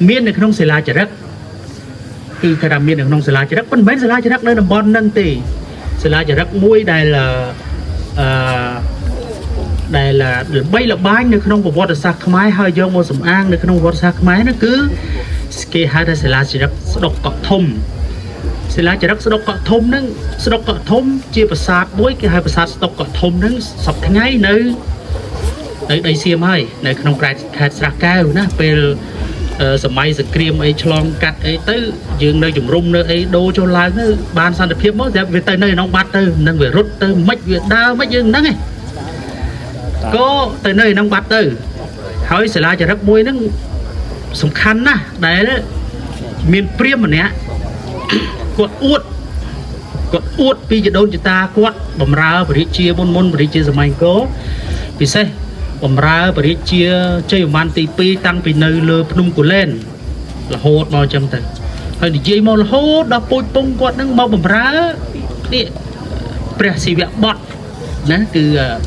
មាននៅក្នុងសិលាចារឹកគឺថាមាននៅក្នុងសិលាចារឹកមិនមែនសិលាចារឹកនៅតំបន់ហ្នឹងទេសិលាចារឹកមួយដែលល្បីល្បាញនៅក្នុងប្រវត្តិសាស្ត្រខ្មែរហើយយកមកសំអាងនៅក្នុងប្រវត្តិសាស្ត្រខ្មែរនោះគឺគេហៅថាសិលាចារឹកស្ដុកកក់ធំសិលាចារឹកស្ដុកកក់ធំហ្នឹងស្ដុកកក់ធំជាប្រាសាទមួយគេហៅប្រាសាទស្ដុកកក់ធំហ្នឹងសពថ្ងៃនៅដីសៀមហើយនៅក្នុងខេត្តស្រះកែវណាពេលសម័យសង្គ្រាមអីឆ្លងកាត់អីទៅយើងនៅជំរុំនៅអីដូរចុះឡើងទៅបានសន្តិភាពមកតែវាទៅនៅក្នុងបាត់ទៅនឹងវារត់ទៅមិនវាដើរមិនយើងហ្នឹងឯងក៏ទៅនៅក្នុងបាត់ទៅហើយសាលាចារឹកមួយហ្នឹងសំខាន់ណាស់ដែលមានព្រាហ្មណ៍ម្នាក់គាត់អួតពីចដូនចតាគាត់បំរើព្រះរាជាមុនព្រះរាជាសម័យអង្គរពិសេសបំរើព្រះរាជាជ័យវរ្ម័នទី2តាំងពីនៅលើភ្នំគូលែនរហូតមកអញ្ចឹងទៅហើយនិយាយមករហូតដល់ពូជពងគាត់នឹងមកបំរើនេះព្រះសិវៈបុត្រណាគឺ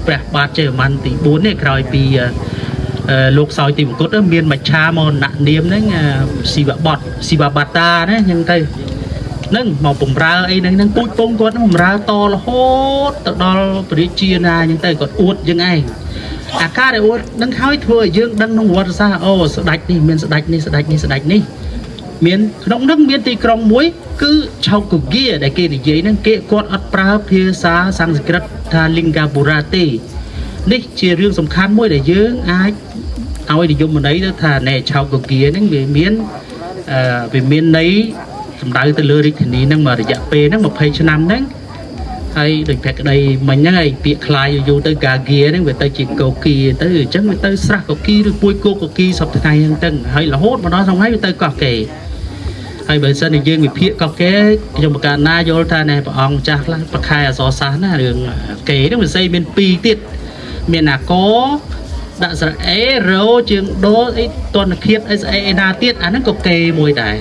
ព្រះបាទជ័យវរ្ម័នទី4នេះក្រោយពីលោកសោយទីមង្គតមានមច្ឆាមរណនាមហ្នឹងសិវៈបុត្រសិវបាតាណាអញ្ចឹងទៅនឹងមកបំរើអីហ្នឹងពូជពងគាត់នឹងបំរើតរហូតទៅដល់ព្រះរាជាណាអញ្ចឹងទៅគាត់អួតយើងឯងអាការដែលអួតនឹងហើយធ្វើឲ្យយើងដឹងក្នុងប្រវត្តិសាស្ត្រអូស្ដេចនេះមានស្ដេចនេះស្ដេចនេះស្ដេចនេះមានក្នុងនោះមានទីក្រុងមួយគឺឆោកគីដែលគេនិយាយហ្នឹងគេគាត់អត់ប្រើភាសាសំស្ក្រឹតថា Lingapura ទេនេះជារឿងសំខាន់មួយដែលយើងអាចឲ្យនិយមន័យទៅថាណែឆោកគីហ្នឹងវាមានន័យសំដៅទៅលើរាជធានីហ្នឹងមករយៈពេលហ្នឹង20ឆ្នាំហ្នឹងហើយដូចព្រះក្តីមិញហ្នឹងឯងពាក្យខ្លាយយូរទៅកាហ្គាហ្នឹងវាទៅជាកូគីទៅអញ្ចឹងវាទៅស្រះកូគីឬពួយកូគីសពថ្ងៃហ្នឹងទៅហើយរហូតមកដល់ថ្ងៃវាទៅកោះកេរហើយបើសិនជាយើងវិភាគកោះកេរខ្ញុំបកណាយល់ថាណែព្រះអង្គចាស់ខ្លះប្រខែអសរសាស្ត្រណារឿងកេរហ្នឹងវាស្អីមាន2ទៀតមានអាកដាក់ស្រអេរោជើងដូអីតនឃាតអីស្អីឯណាទៀតអាហ្នឹងក៏កេរមួយដែរ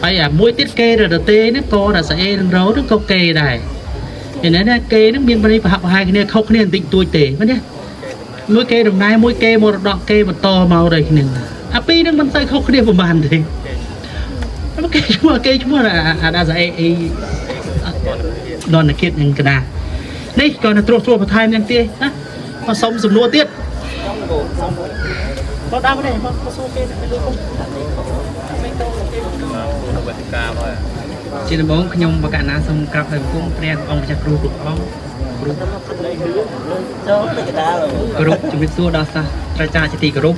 ហើយអាមួយទៀតកេររទេហ្នឹងក៏ដាក់ស្រអេនិងរោហ្នឹងក៏កេរដែរឯណាគេនឹងមានប្រហាក់ប្រហែលគ្នាខុសគ្នាបន្តិចតួចទេមែនទេមួយគេដំណើរមួយគេមរតកគេបន្តមកដូចគ្នាអាពីរនឹងមិនទៅខុសគ្នាប្រហែលទេគេឈ្មោះអាដាស្អីដនគិតនឹងកណានេះក៏នៅត្រួសបន្ថែមយ៉ាងទៀតណាមកសុំសំណួរទៀតមកដើមនេះមកសួរគេលើគុំជាដំបូងខ្ញុំបកណាសូមក្រាបហើយគុំព្រះអង្គម្ចាស់គ្រូគ្រប់អង្គគ្រូជំរាបសួរដល់សាស្ត្រាចារ្យជាទីគោរព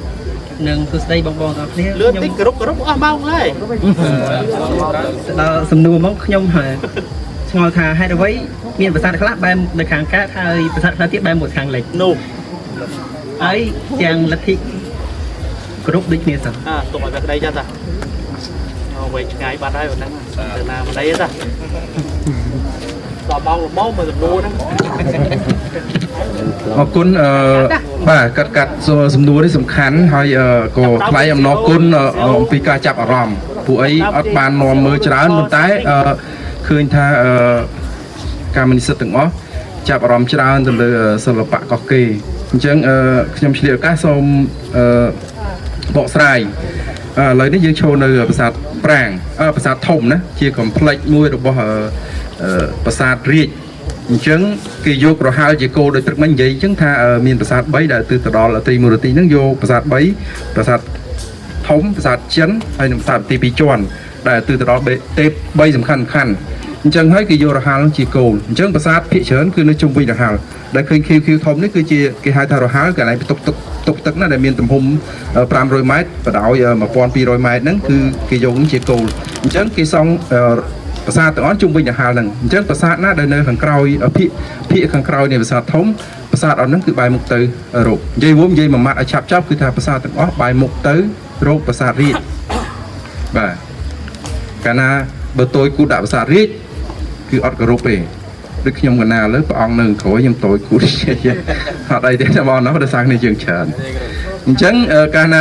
និងសួស្តីបងប្អូនទាំងគ្នាលឿនតិចគោរពអស់ម៉ោងហើយដល់សំណួរមកខ្ញុំហើយឆ្ងល់ថាហេតុអ្វីមានប្រាសាទខ្លះបែរនៅខាងកើតហើយប្រាសាទខ្លះទៀតបែរមកខាងលិចនោះហើយទាំងលទ្ធិគ្រប់ដូចគ្នាសិនទុកឲ្យតែក្តីចាស់តាវែងឆ្ងាយបាត់ហើយហ្នឹងទៅណាមិនដីទេដល់បងល្មមមើលសំណួរហ្នឹងអរគុណបាទកាត់សំណួរនេះសំខាន់ហើយក៏ថ្លែងអំណរគុណអំពីការចាប់អារម្មណ៍ពួកអីអត់បាននាំមើលច្រើនប៉ុន្តែឃើញថាការមនិស្សិតទាំងអស់ ចាប់អារម្មណ៍ច្រើនទៅលើសិល្បៈកោះកេរអញ្ចឹងខ្ញុំឆ្លៀតឱកាសសូមបកស្រាយឥឡូវនេះយើងចូលនៅប្រាសាទប្រាង្គប្រាសាទធំណាជា complex មួយរបស់ប្រាសាទរាជអញ្ចឹងគេយកប្រហែលជាគោលដោយព្រឹកមិញនិយាយអញ្ចឹងថាមានប្រាសាទ3ដែលទិសទៅដល់ត្រីមូលទីហ្នឹងយកប្រាសាទ3ប្រាសាទធំប្រាសាទចិនហើយនិងប្រាសាទទី2ជាន់ដែលទិសទៅដល់ទេព3សំខាន់អញ្ចឹងហើយគេយករហ័លជាគោលអញ្ចឹងប្រាសាទភាគច្រើនគឺនៅជុំវិញរហ័លដែលឃើញ QQ ធំនេះគឺជាគេហៅថារហ័លកន្លែងផ្ទុកទឹកណាដែលមានទំហំ500ម៉ែត្របដោយ1200ម៉ែត្រហ្នឹងគឺគេយកជាគោលអញ្ចឹងគេសង់ប្រាសាទទាំងអស់ជុំវិញរហ័លហ្នឹងអញ្ចឹងប្រាសាទណាដែលនៅខាងក្រោយភាគខាងក្រោយនៃប្រាសាទធំប្រាសាទអត់ហ្នឹងគឺបែរមុខទៅរកនិយាយមួយម៉ាត់ឲ្យឆាប់គឺថាប្រាសាទទាំងអស់បែរមុខទៅរកប្រាសាទរាជបាទកាលណាបើតូចគូដាក់ប្រាសាទរាជគឺអត់គោរពទេដូចខ្ញុំកណាលើព្រះអង្គនៅក្រោយខ្ញុំតូចគូអត់អីទេតែបងនោះដោយសារគ្នាយើងច្រើនអញ្ចឹងកាលណា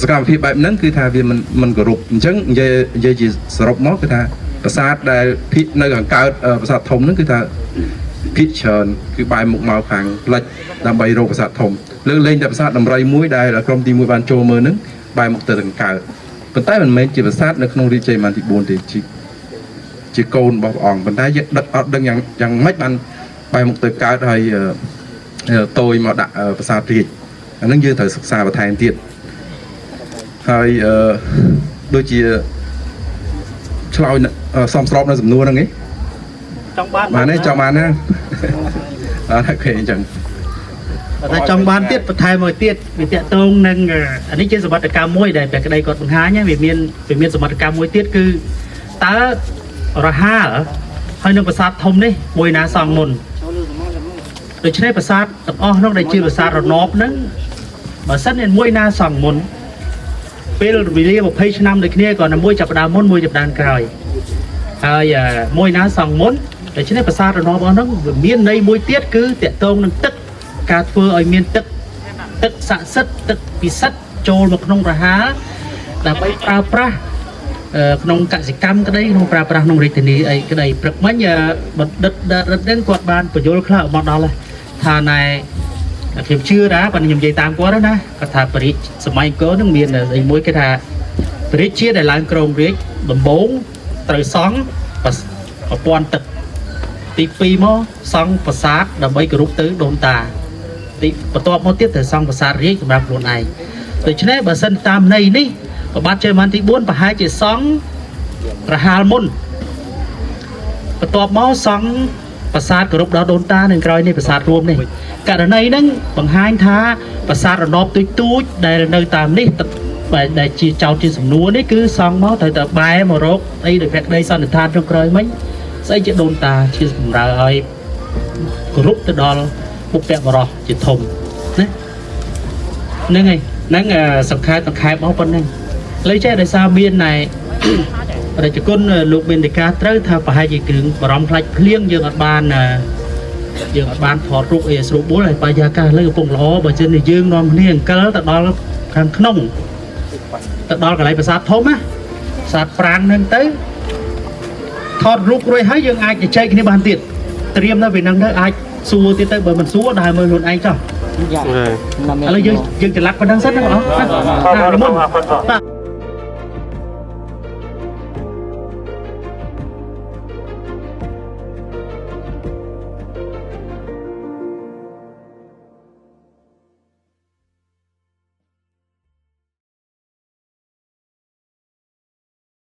សកម្មភាពបែបហ្នឹងគឺថាវាមិនគោរពអញ្ចឹងនិយាយជាសរុបមកគឺថាប្រាសាទដែលភិកនៅខាងកើតប្រាសាទធំហ្នឹងគឺថាភិកច្រើនគឺបែរមុខមកខាងផ្លិចដើម្បីរកប្រាសាទធំលើលេងតែប្រាសាទដំរីមួយដែលក្រុមទី1បានចូលមើលហ្នឹងបែរមុខទៅខាងកើតប៉ុន្តែមិនមែនជាប្រាសាទនៅក្នុងរាជជ័យវ័នទី4ទេជាកូនរបស់ព្រះអង្គប៉ុន្តែយើងដឹកអត់ដឹងយ៉ាងម៉េចបានបែរមុខទៅកើតហើយតូចមកដាក់ប្រាសាទរាជអាហ្នឹងយើងត្រូវសិក្សាបន្ថែមទៀតហើយដូចជាឆ្លើយសំស្របនៅសំណួរហ្នឹងឯងចង់បានទេចង់បានណាអត់គេអញ្ចឹងតែចង់បានទៀតបន្ថែមមួយទៀតវាតាក់ទងនឹងអានេះជាសមត្ថកម្មមួយដែលព្រះក្តីគាត់បង្ហាញវាមានសមត្ថកម្មមួយទៀតគឺតើរហ័លហើយនឹងប្រាសាទធំនេះមួយណាសង់មុនដូច្នេះប្រាសាទទាំងអស់នោះដែលជាប្រាសាទរណបហ្នឹងបើសិនជាមួយណាសង់មុនពេលវេលា20ឆ្នាំដូចគ្នាក៏មួយចាប់ដើមមុនមួយចាប់ដើមក្រោយហើយមួយណាសង់មុនដូច្នេះប្រាសាទរណបហ្នឹងវាមានន័យមួយទៀតគឺតាក់ទងនឹងទឹកការធ្វើឲ្យមានទឹកស័ក្តិសិទ្ធិទឹកពិសិដ្ឋចូលមកក្នុងរហ័លដើម្បីប្រើប្រាស់ក្នុងកសិកម្មក្តីក្នុងប្រើប្រាស់ក្នុងរាជធានីអីក្តីព្រឹកមិញបណ្ឌិតហ្នឹងគាត់បានបញ្យល់ខ្លះមកដល់ថាណែខ្ញុំជឿដែរបើខ្ញុំនិយាយតាមគាត់ណាគាត់ថាបរិយាសម័យកូននឹងមានអីមួយគេថាបរិយាជាដែលឡើងក្រមរាជដំបងត្រូវសង់ប្រព័ន្ធទឹកទី2មកសង់ប្រាសាទដើម្បីគោរពទៅដូនតាទីបន្ទាប់មកទៀតត្រូវសង់ប្រាសាទរាជសម្រាប់ខ្លួនឯងដូច្នេះបើសិនតាមន័យនេះប្របាទជ័យវ័នទី4ប្រហែលជាសង់រហ័លមុនបន្ទាប់មកសង់ប្រាសាទគោរពដល់ដូនតានៅក្រោយនេះប្រាសាទរួមនេះករណីហ្នឹងបង្ហាញថាប្រាសាទរណបទូចដែលនៅតាមនេះដែលជាចោតជាសំណួរនេះគឺសង់មកត្រូវតែបែរមករកអីដោយព្រះក្តីសន្និដ្ឋានក្នុងក្រោយមិញស្អីជាដូនតាជាសម្រាប់ឲ្យគោរពទៅដល់បុព្វបុរសជាធំណាហ្នឹងហើយហ្នឹងសង្ខេបមកប៉ុណ្្នឹងលើចេះដោយសារមានណែរាជគុណលោកមានដីកាត្រូវថាប្រហែលជាគ្រឿងបារម្ភផ្លាច់ភ្លៀងយើងអត់បានថតរូបអីស្រួលបួលហើយបរិយាកាសលើកំពុងល្អបើជិនយើងនាំគ្នាអង្គិលទៅដល់ខាងក្នុងទៅដល់កន្លែងប្រាសាទធំណាប្រាសាទប្រាង្គហ្នឹងទៅថតរូបរួចហើយយើងអាចជជែកគ្នាបានទៀតត្រៀមនៅពេលហ្នឹងទៅអាចសួរទៀតទៅបើមិនសួរដើរមើលខ្លួនឯងចុះឥឡូវយើងចល័តប៉ុណ្ណឹងសិនណាបងប្អូនបាទ